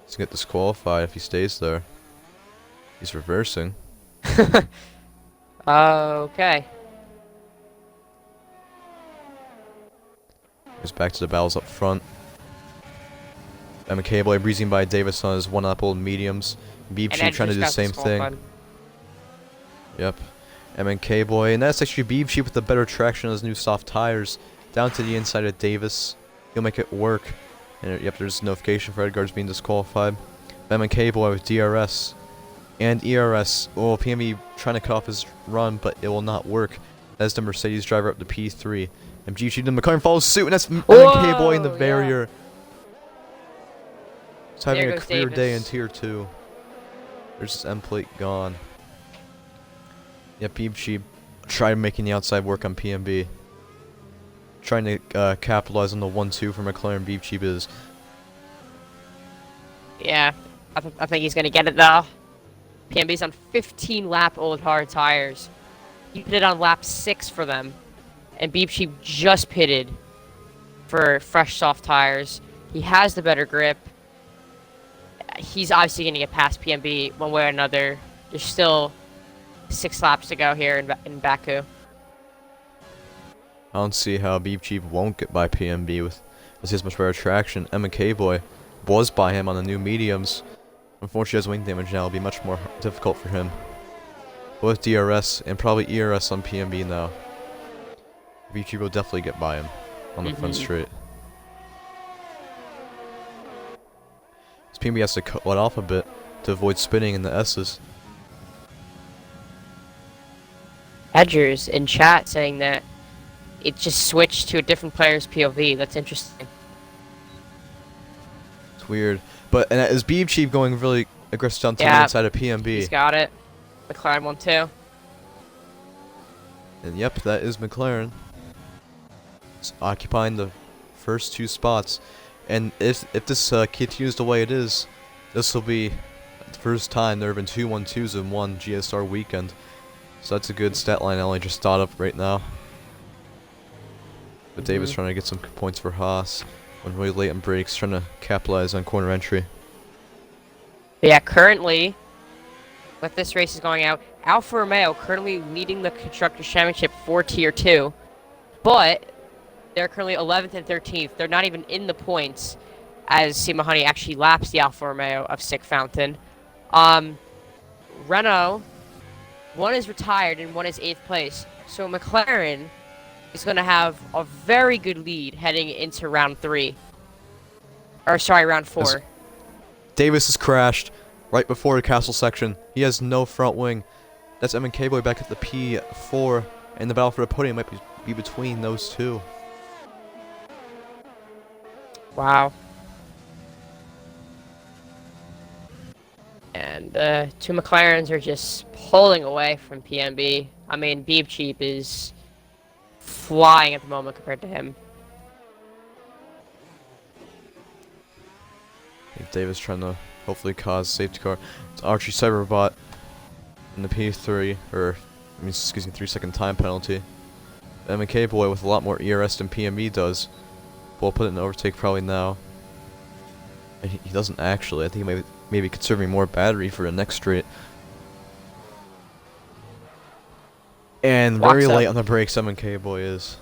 He's gonna get disqualified if he stays there. He's reversing. Okay. Goes back to the battles up front. McKay Boy breezing by Davis on his 1-up old mediums. Bianchi trying to do the same thing. Yep. MNK Boy, and that's actually Bianchi with the better traction on his new soft tires. Down to the inside of Davis. He'll make it work. And yep, there's a notification for Edgar's being disqualified. MNK Boy with DRS and ERS. Oh, PNB trying to cut off his run, but it will not work. As the Mercedes driver up to P3. And GG to McLaren follows suit, and that's MK Boy in the Whoa, barrier. He's having There a goes career day in Davis. Tier 2. There's his end plate gone. Yep, Bianchi tried making the outside work on PMB. Trying to capitalize on the 1-2 for McLaren. Bianchi is. Yeah, I think he's gonna get it though. PMB's on 15 lap old hard tires. He pitted on lap 6 for them, and Bianchi just pitted for fresh soft tires. He has the better grip. He's obviously gonna get past PMB one way or another. There's still 6 laps to go here in Baku. I don't see how Bianchi won't get by PMB with he has much better traction. MK Boy was by him on the new mediums. Unfortunately, he has wing damage now. It'll be much more difficult for him. But with DRS and probably ERS on PMB now, Bianchi will definitely get by him on the front straight. His PMB has to cut off a bit to avoid spinning in the S's. Edgers in chat saying that it just switched to a different player's POV. That's interesting. It's weird. But and is Bianchi going really aggressive down to the inside of PMB? He's got it. McLaren won too. And yep, that is McLaren. It's occupying the first 2 spots. And if this continues the way it is, this will be the first time there have been 2 1-2s in one GSR weekend. So that's a good stat line I only just thought of right now. But Davis trying to get some points for Haas. When really late in brakes, trying to capitalize on corner entry. But yeah, currently, with this race is going out, Alfa Romeo currently leading the Constructors' Championship for Tier 2. But they're currently 11th and 13th. They're not even in the points as Simahani actually laps the Alfa Romeo of Sick Fountain. Renault, one is retired and one is 8th place. So McLaren is going to have a very good lead heading into round 3. Or sorry, round 4. Davis has crashed right before the castle section. He has no front wing. That's MK Boy back at the P4, and the battle for the podium might be between those two. Wow. And 2 McLarens are just pulling away from PMB. I mean, Bianchi is flying at the moment compared to him. I think Davis trying to hopefully cause safety car. It's Archie Cyberbot in the P3, or I mean, excuse me, 3-second time penalty. MK Boy with a lot more ERS than PMB does. We'll put it in overtake probably now. And he doesn't actually. I think he may be conserving more battery for the next straight. And Walks very up. late on the brakes, MK Boy is.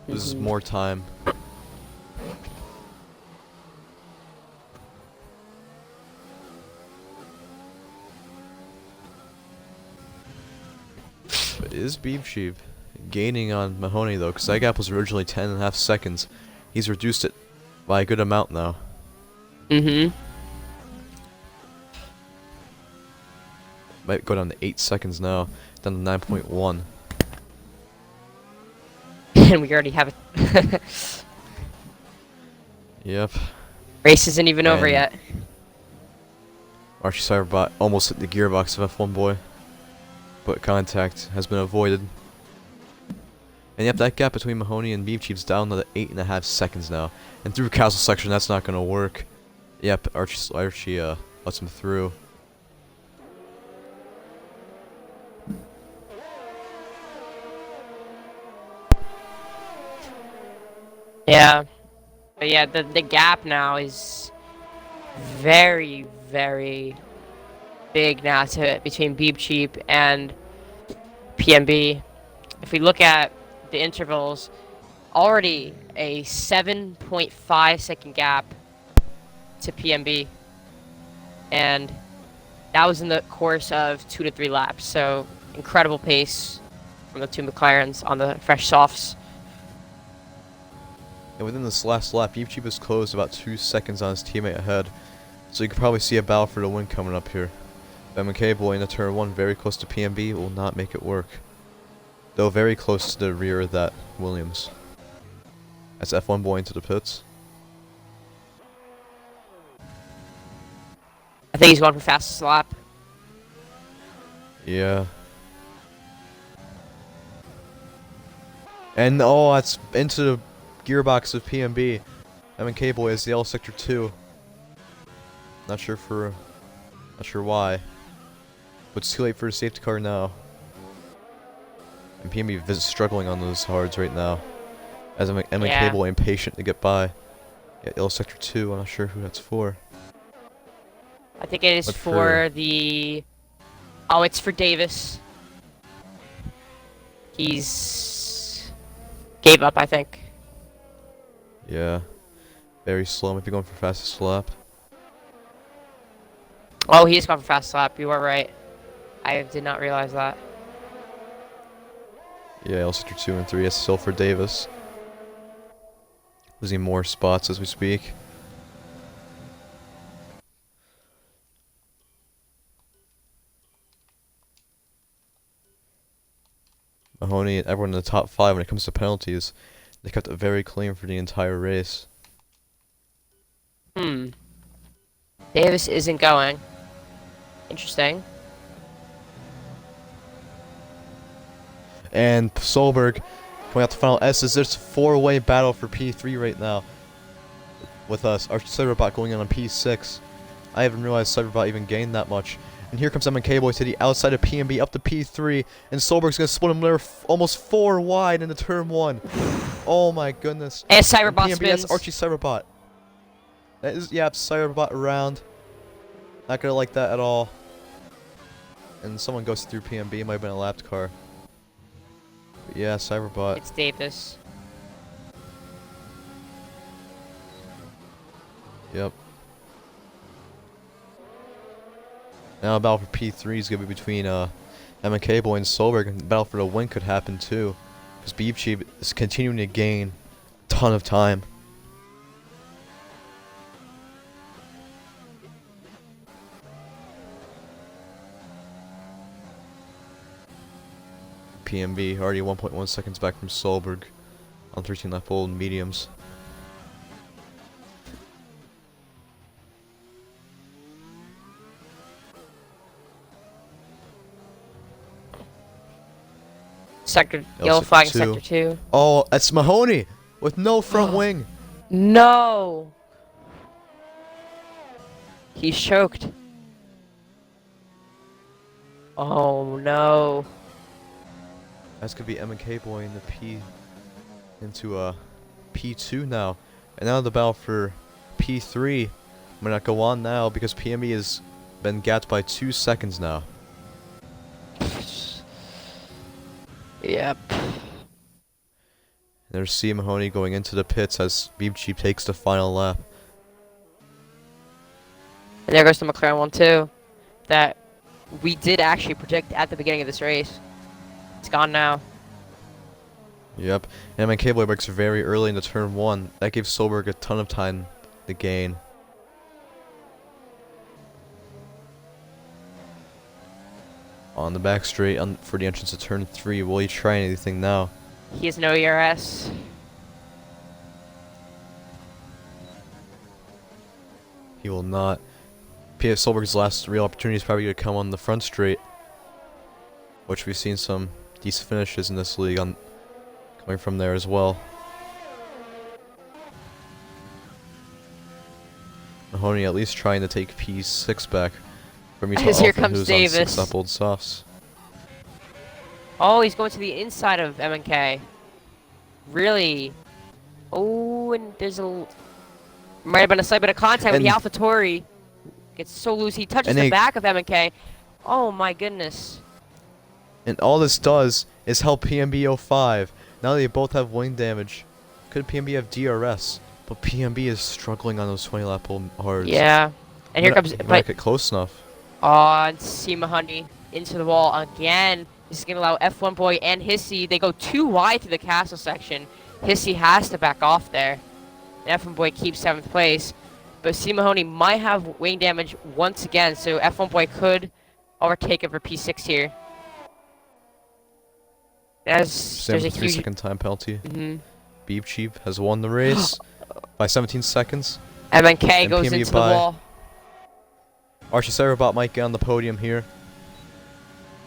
This is more time. But is Bianchi gaining on Mahoney though? Because that gap was originally 10.5 seconds. He's reduced it by a good amount now. Might go down to 8 seconds now, down to 9.1. And we already have it. Yep. Race isn't even over And yet. Archie Cyberbot almost hit the gearbox of F1 Boy, but contact has been avoided. And yep, that gap between Mahoney and Bianchi is down to 8.5 seconds now. And through castle section, that's not going to work. Yep, Archie lets him through. Yeah. But yeah, the gap now is very, very big now between Bianchi and PMB. If we look at the intervals, already a 7.5 second gap to PMB. And that was in the course of 2 to 3 laps. So incredible pace from the 2 McLarens on the fresh softs. And within this last lap, Bianchi was closed about 2 seconds on his teammate ahead. So you could probably see a battle for the win coming up here. MK Boy in the turn 1, very close to PMB, will not make it work. Though very close to the rear of that Williams. As F1 boy into the pits. I think he's going for fastest lap. Yeah. And oh, that's into the gearbox of PMB. MK boy is the L sector 2. Not sure why. But it's too late for a safety car now. And PMB is struggling on those hards right now. As MK boy impatient to get by. Yeah, L sector 2, I'm not sure who that's for. I think it is But for the... Oh, it's for Davis. He's... gave up, I think. Yeah. Very slow, might be going for fastest lap. Oh, he is going for fast lap. You are right. I did not realize that. Yeah, L sector 2 and 3 is still for Davis. Losing more spots as we speak. Mahoney and everyone in the top 5 when it comes to penalties. They kept it very clean for the entire race. Davis isn't going. Interesting. And Solberg coming out the final S. Is this 4-way battle for P3 right now? With us, our Cyberbot going in on P6. I haven't realized Cyberbot even gained that much. And here comes MK Boy to the outside of PMB up to P3. And Solberg's going to split him there almost 4 wide into turn 1. Oh my goodness. And Cyberbot PMB, spins. that's Archie Cyberbot. That is, yeah, Cyberbot around. Not going to like that at all. And someone goes through PMB. It might have been a lapped car. But yeah, Cyberbot. It's Davis. Yep. Now a battle for P3 is going to be between MK Boy and Solberg, and the battle for the win could happen too. Because Bianchi is continuing to gain a ton of time. PMB already 1.1 seconds back from Solberg on 13 lap old mediums. Sector yellow flag sector 2. Oh, that's Mahoney with no front wing. No. He's choked. Oh no. That's gonna be M&K Boy in the into P2 now. And now the battle for P3 might not go on now because PME has been gapped by 2 seconds now. Yep. There's C. Mahoney going into the pits as Bianchi takes the final lap. And there goes the McLaren one too. That we did actually predict at the beginning of this race. It's gone now. Yep. And M&K Boy breaks very early into turn 1. That gave Solberg a ton of time to gain. On the back straight for the entrance to turn 3. Will he try anything now? He has no ERS. He will not. P.S. Solberg's last real opportunity is probably going to come on the front straight, which we've seen some decent finishes in this league coming from there as well. Mahoney at least trying to take P6 back from As here comes Davis. On 6 up old softs. Oh, he's going to the inside of M&K. Really? Oh, and there's might have been a slight bit of contact with the AlphaTauri. Gets so loose, he touches the back of M&K. Oh my goodness. And all this does is help PMB 05. Now they both have wing damage. Could PMB have DRS? But PMB is struggling on those 20 lap old hards. Yeah. And here comes... Might get close enough. Oh, and Sima Honey into the wall again. This is going to allow F1 Boy and Hissy. They go too wide through the castle section. Hissy has to back off there. And F1 Boy keeps 7th place. But Sima Honey might have wing damage once again. So F1 Boy could overtake him for P6 here. There's a huge... 3-second time penalty. Beep Cheap has won the race by 17 seconds. MNK And goes PMB into the by- wall. Archie Sarabot might get on the podium here.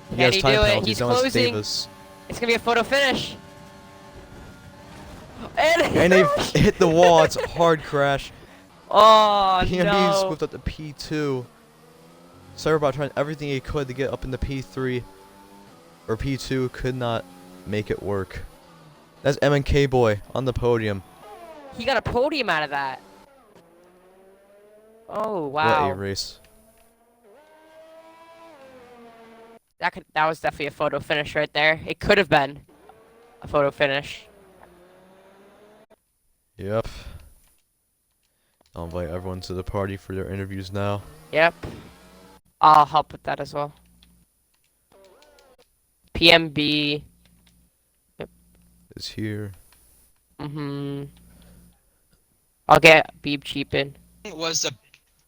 He Can has he time do it? penalties. He's No, it's closing. Davis. It's gonna be a photo finish. And, And they've hit the wall. It's a hard crash. oh PMB's no! moved up to P2. Sarabot trying everything he could to get up into P3 or P2, could not make it work. That's MNK boy on the podium. He got a podium out of that. Oh What wow! a race! That was definitely a photo finish right there. It could have been a photo finish. Yep. I'll invite everyone to the party for their interviews now. Yep. I'll help with that as well. PMB. Is here. I'll get Beep Cheap in. Was a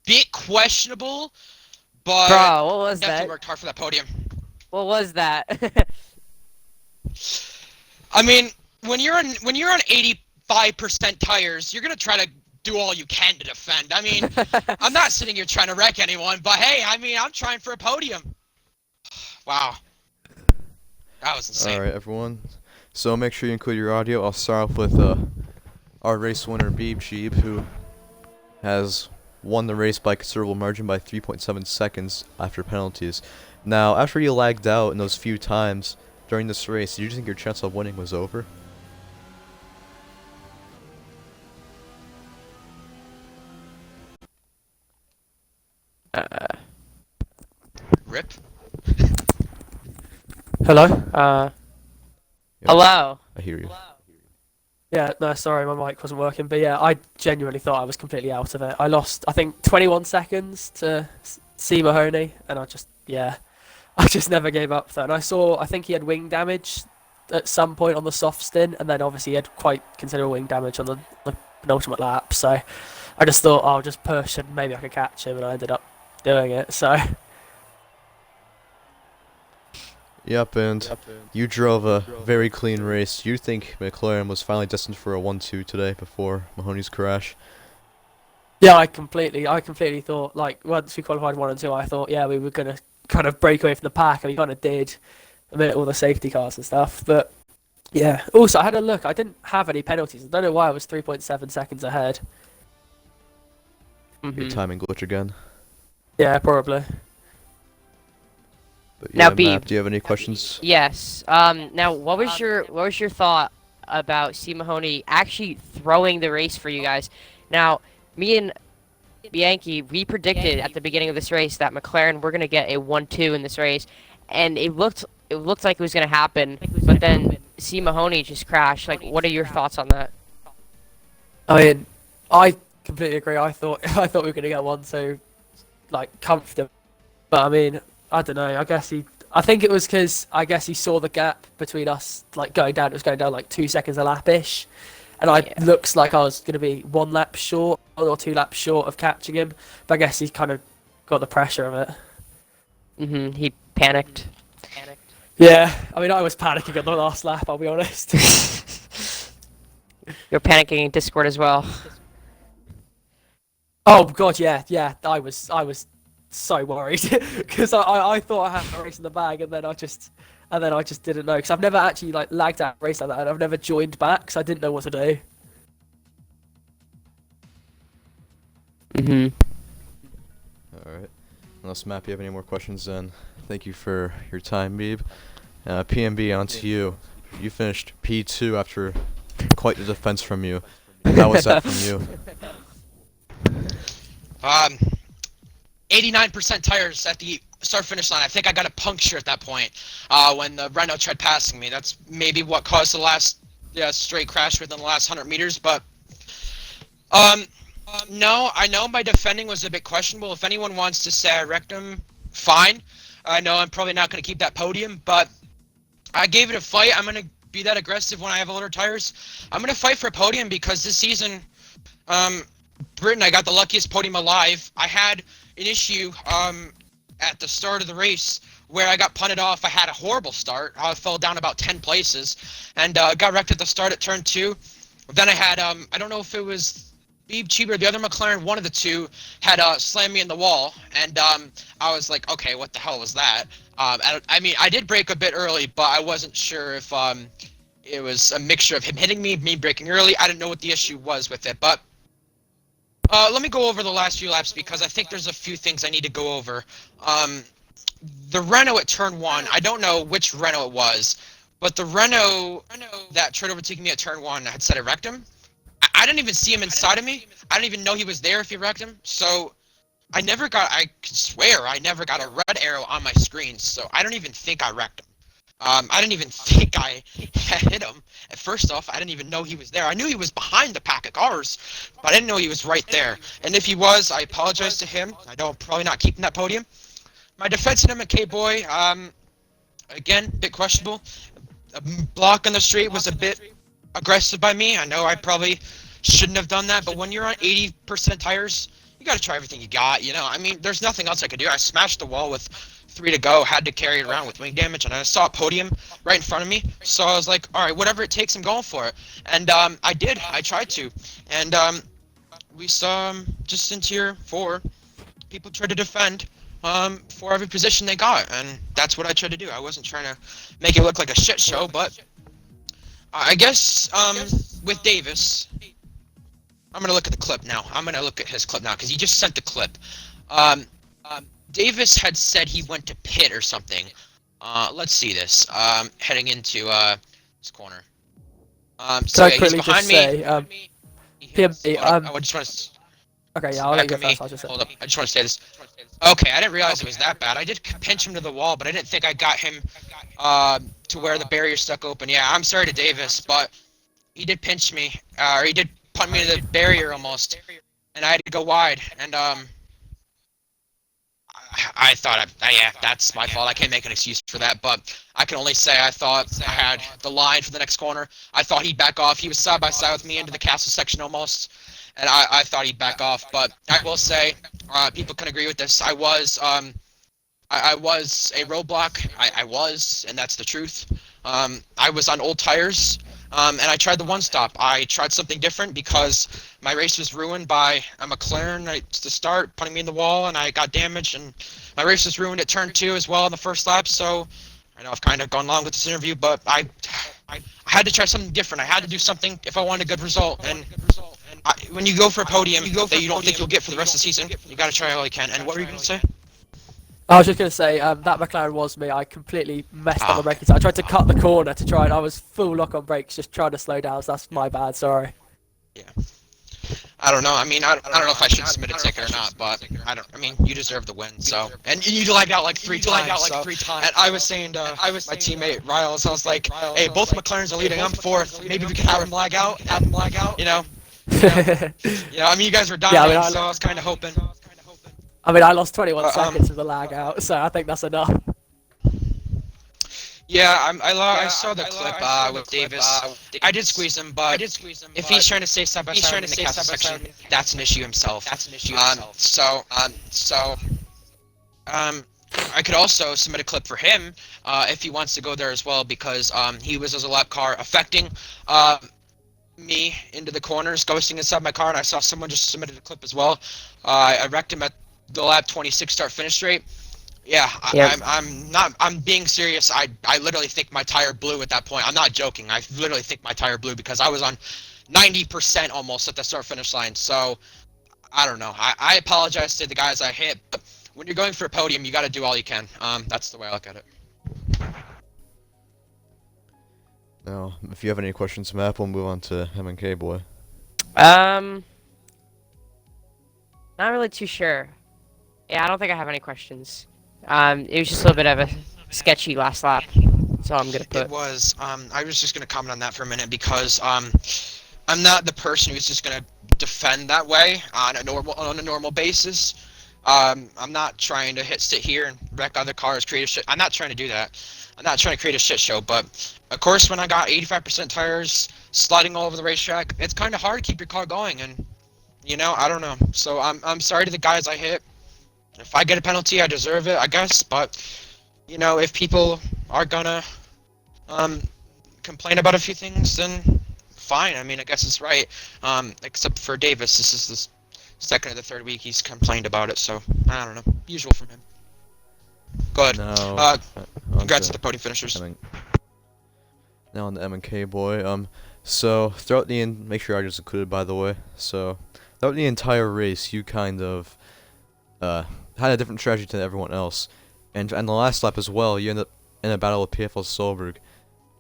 bit questionable, but Bro, what was definitely that? worked hard for that podium. What was that? I mean, when you're on 85% tires, you're gonna try to do all you can to defend. I mean, I'm not sitting here trying to wreck anyone, but hey, I mean, I'm trying for a podium. Wow, that was insane. Alright, everyone. So make sure you include your audio. I'll start off with our race winner, Beep Cheap, who has won the race by considerable margin by 3.7 seconds after penalties. Now, after you lagged out in those few times during this race, did you think your chance of winning was over? Rip. Hello? Hello. I hear you. Yeah, no, sorry, my mic wasn't working. But yeah, I genuinely thought I was completely out of it. I lost, I think, 21 seconds to C. Mahoney, and I just never gave up there. And I think he had wing damage at some point on the soft stint, and then obviously he had quite considerable wing damage on the penultimate lap. So I just thought, I'll just push and maybe I could catch him, and I ended up doing it. So Yep, and you drove a very clean race. You think McLaren was finally destined for a 1-2 today before Mahoney's crash? yeah, I completely thought, like, once we qualified 1 and 2, I thought, yeah, we were gonna kind of break away from the pack, and we kind of did amid all the safety cars and stuff. But yeah, also I had a look. I didn't have any penalties. I don't know why I was 3.7 seconds ahead. Your timing glitch again. Yeah, probably. But Now, yeah, Beep. Matt, do you have any questions? Yes. Now, what was your thought about C. Mahoney actually throwing the race for you guys? Now, me and Bianchi, we predicted at the beginning of this race that McLaren were gonna get a 1-2 in this race, and it looked like it was gonna happen. But then C. Mahoney just crashed. Like, what are your thoughts on that? I mean, I completely agree. I thought we were gonna get 1-2, like, comfortable. But I mean, I don't know. I think it was because I guess he saw the gap between us, like, going down. It was going down like 2 seconds a lap-ish, and looks like I was going to be 1 lap short or 2 laps short of catching him. But I guess he kind of got the pressure of it. He panicked. Yeah, I mean, I was panicking on the last lap. I'll be honest. You're panicking in Discord as well. Oh god, yeah. I was so worried because I thought I had a race in the bag, and then I just didn't know, because I've never actually like lagged out a race like that, and I've never joined back, so I didn't know what to do. Alright. Unless, Matt, you have any more questions, then thank you for your time, Beeb. PMB, on to you. You finished P2 after quite the defense from you. How was that from you? 89% tires at the start-finish line. I think I got a puncture at that point when the Renault tried passing me. That's maybe what caused the last straight crash within the last 100 meters. But no, I know my defending was a bit questionable. If anyone wants to say I wrecked him, fine. I know I'm probably not going to keep that podium, but I gave it a fight. I'm going to be that aggressive when I have older tires. I'm going to fight for a podium because this season, Britain, I got the luckiest podium alive. I had an issue at the start of the race where I got punted off. I had a horrible start. I fell down about 10 places and got wrecked at the start at turn 2. Then I had I don't know if it was Beeb Cheaper or the other McLaren, one of the two had slammed me in the wall, and I was like, okay, what the hell was that? I mean, I did brake a bit early, but I wasn't sure if it was a mixture of him hitting me braking early. I didn't know what the issue was with it, but let me go over the last few laps because I think there's a few things I need to go over. The Renault at turn 1, I don't know which Renault it was, but the Renault that tried overtaking me at turn 1 had said I wrecked him. I didn't even see him inside of me. I didn't even know he was there if he wrecked him. So I swear I never got a red arrow on my screen, so I don't even think I wrecked him. I didn't even think I hit him. And first off, I didn't even know he was there. I knew he was behind the pack of cars, but I didn't know he was right there. And if he was, I apologize to him. I know I'm probably not keeping that podium. My defense in him, K-Boy, again, a bit questionable. A block on the straight was a bit aggressive by me. I know I probably shouldn't have done that, but when you're on 80% tires, you gotta try everything you got, you know? I mean, there's nothing else I could do. I smashed the wall with 3 to go, had to carry it around with wing damage, and I saw a podium right in front of me, so I was like, alright, whatever it takes, I'm going for it. And I did. I tried to. And we saw just in tier 4, people tried to defend for every position they got, and that's what I tried to do. I wasn't trying to make it look like a shit show, but I guess with Davis, I'm gonna look at the clip now. I'm gonna look at his clip now because he just sent the clip. Davis had said he went to pit or something. Let's see this. Heading into this corner. So yeah, he's behind me. PMB, I just want to. okay, yeah, I'll let you go Back at me. first. I'll just say. Hold up. I just want to say this. Okay, I didn't realize it was that bad. I did pinch him to the wall, but I didn't think I got him to where the barrier stuck open. Yeah, I'm sorry to Davis, but he did pinch me, or he did punt me to the barrier almost, and I had to go wide. And I thought, yeah, that's my fault. I can't make an excuse for that, but I can only say I thought I had the line for the next corner. I thought he'd back off. He was side by side with me into the castle section almost, and I thought he'd back off. But I will say, people can agree with this. I was a roadblock. I was, and that's the truth. I was on old tires, and I tried the one stop. I tried something different because my race was ruined by a McLaren to start, putting me in the wall, and I got damaged, and my race was ruined at turn 2 as well in the first lap. So I know I've kind of gone long with this interview, but I had to try something different. I had to do something if I wanted a good result. And when you go for a podium that you don't think you'll get for the rest of the season, you got to try all you can. And what were you going to say? I was just going to say, that McLaren was me. I completely messed up the braking. So I tried to cut the corner to try, and I was full lock on brakes, just trying to slow down. So that's my bad. Sorry. Yeah. I don't know. I mean, I don't know if I should submit a ticket or not, but I mean, you deserve the win. So, and you lagged out like 3 times. And I was saying to my teammate Riles, I was like, hey, both McLarens are leading. I'm 4th. Maybe we can have them lag out. You know. Yeah. I mean, you guys were dying, so I was kind of hoping. I mean, I lost 21 seconds of the lag out, so I think that's enough. Yeah, I saw the clip with Davis. I did squeeze him, but if he's trying to stay side by side in the castle section, that's an issue himself. I could also submit a clip for him if he wants to go there as well, because he was as a lap car affecting me into the corners, ghosting inside my car, and I saw someone just submitted a clip as well. I wrecked him at the lap 26 start finish straight. Yeah, I'm being serious. I literally think my tire blew at that point. I'm not joking. I literally think my tire blew because I was on 90% almost at the start finish line. So I don't know. I apologize to the guys I hit, but when you're going for a podium, you got to do all you can. That's the way I look at it. Now, if you have any questions, Map, we'll move on to M&K boy. Not really too sure. Yeah, I don't think I have any questions. It was just a little bit of a sketchy last lap. That's all I'm gonna put. It was. I was just gonna comment on that for a minute because I'm not the person who's just gonna defend that way on a normal basis. I'm not trying to sit here and wreck other cars, create a shit. I'm not trying to do that. I'm not trying to create a shit show. But of course, when I got 85% tires, sliding all over the racetrack, it's kind of hard to keep your car going. And you know, I don't know. So I'm sorry to the guys I hit. If I get a penalty, I deserve it, I guess. But you know, if people are gonna complain about a few things, then fine. I mean, I guess it's right. Except for Davis, this is the second or the third week he's complained about it, so I don't know. Usual from him. Go ahead. Now, Congrats to the podium finishers. now on the M&K boy. So throughout make sure your audience included, by the way. So throughout the entire race, you kind of had a different strategy than everyone else, and on the last lap as well, you ended up in a battle with PFL Solberg.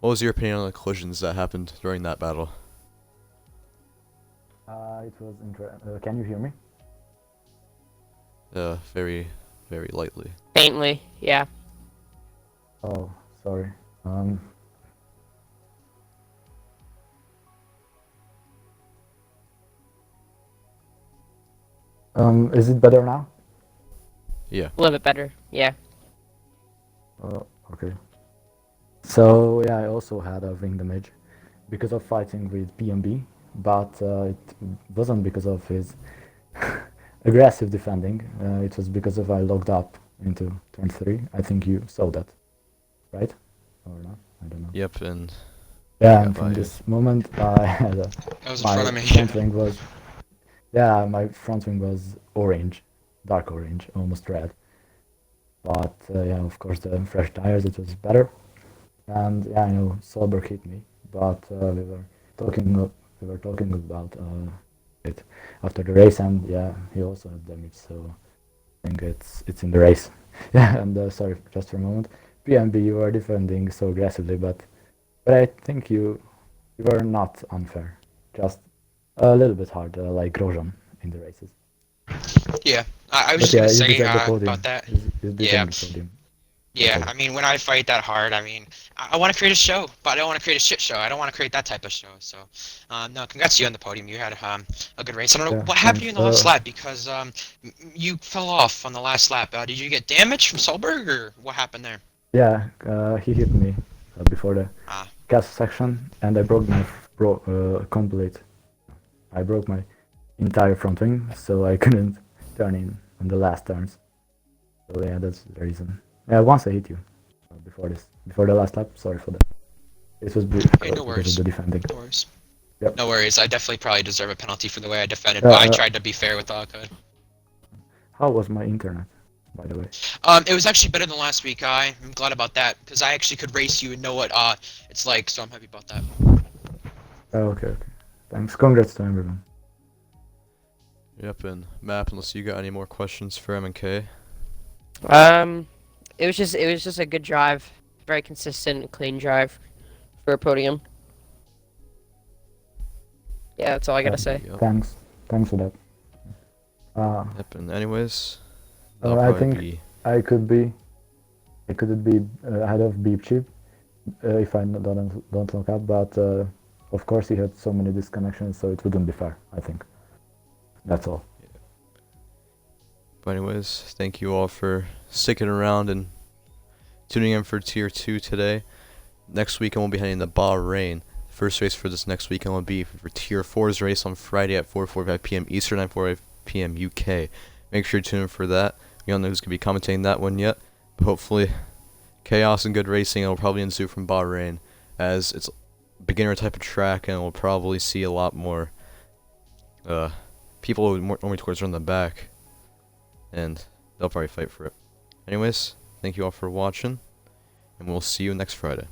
What was your opinion on the collisions that happened during that battle? It was interesting. Can you hear me? Very, very lightly. Faintly, yeah. Oh, sorry. Is it better now? Yeah. A little bit better, yeah. Okay. So yeah, I also had a wing damage because of fighting with PMB, but it wasn't because of his aggressive defending. It was because of I logged up into turn 3. I think you saw that, right? Or not? I don't know. Yep, and Yeah, got and from by this moment, I had That was in my front of me. front wing was, yeah, my front wing was orange, dark orange, almost red. But yeah, of course, the fresh tires, it was better. And yeah, I know Solberg hit me, but we were talking about it after the race, and yeah, he also had damage, so I think it's in the race. Yeah, and sorry, just for a moment, PMB, you were defending so aggressively, but I think you were not unfair, just a little bit hard, like Grosjean in the races. Yeah, I was But just yeah, gonna you say deserve the podium. about that. You Yeah. deserve the podium. Yeah, Okay. I mean, when I fight that hard, I mean, I want to create a show, but I don't want to create a shit show. I don't want to create that type of show. So, no, congrats to you on the podium. You had a good race. I don't know Yeah, what happened to you in the thanks. last lap because you fell off on the last lap. Did you get damage from Solberg or what happened there? Yeah, he hit me before the Ah. gas section, and I broke my I broke my entire front wing, so I couldn't turn in on the last turns. So yeah, that's the reason. Yeah, once I hit you before the last lap. Sorry for that. It was Hey, no because worries. of the defending. No worries. Yep. No worries. I definitely probably deserve a penalty for the way I defended, but I tried to be fair with all I could. How was my internet, by the way? It was actually better than last week. I'm glad about that because I actually could race you and know what it's like, so I'm happy about that. Oh, okay. Thanks. Congrats to everyone. Yep, and Map, unless you got any more questions for M&K. It was just a good drive, very consistent, clean drive for a podium. Yeah, that's all I gotta say. Yep. Thanks for that. Yep, and anyways, I that'll probably think be... I could be ahead of Beep Chip if I don't look up, but of course he had so many disconnections, so it wouldn't be fair, I think. That's all. But anyways, thank you all for sticking around and tuning in for Tier 2 today. Next weekend we'll be heading to Bahrain. The first race for this next weekend will be for Tier 4's race on Friday at 4:45 p.m. Eastern, 9:45 p.m. UK. Make sure to tune in for that. We don't know who's going to be commentating that one yet, but hopefully chaos and good racing will probably ensue from Bahrain, as it's a beginner type of track and we'll probably see a lot more people normally towards run the back, and they'll probably fight for it. Anyways, thank you all for watching, and we'll see you next Friday.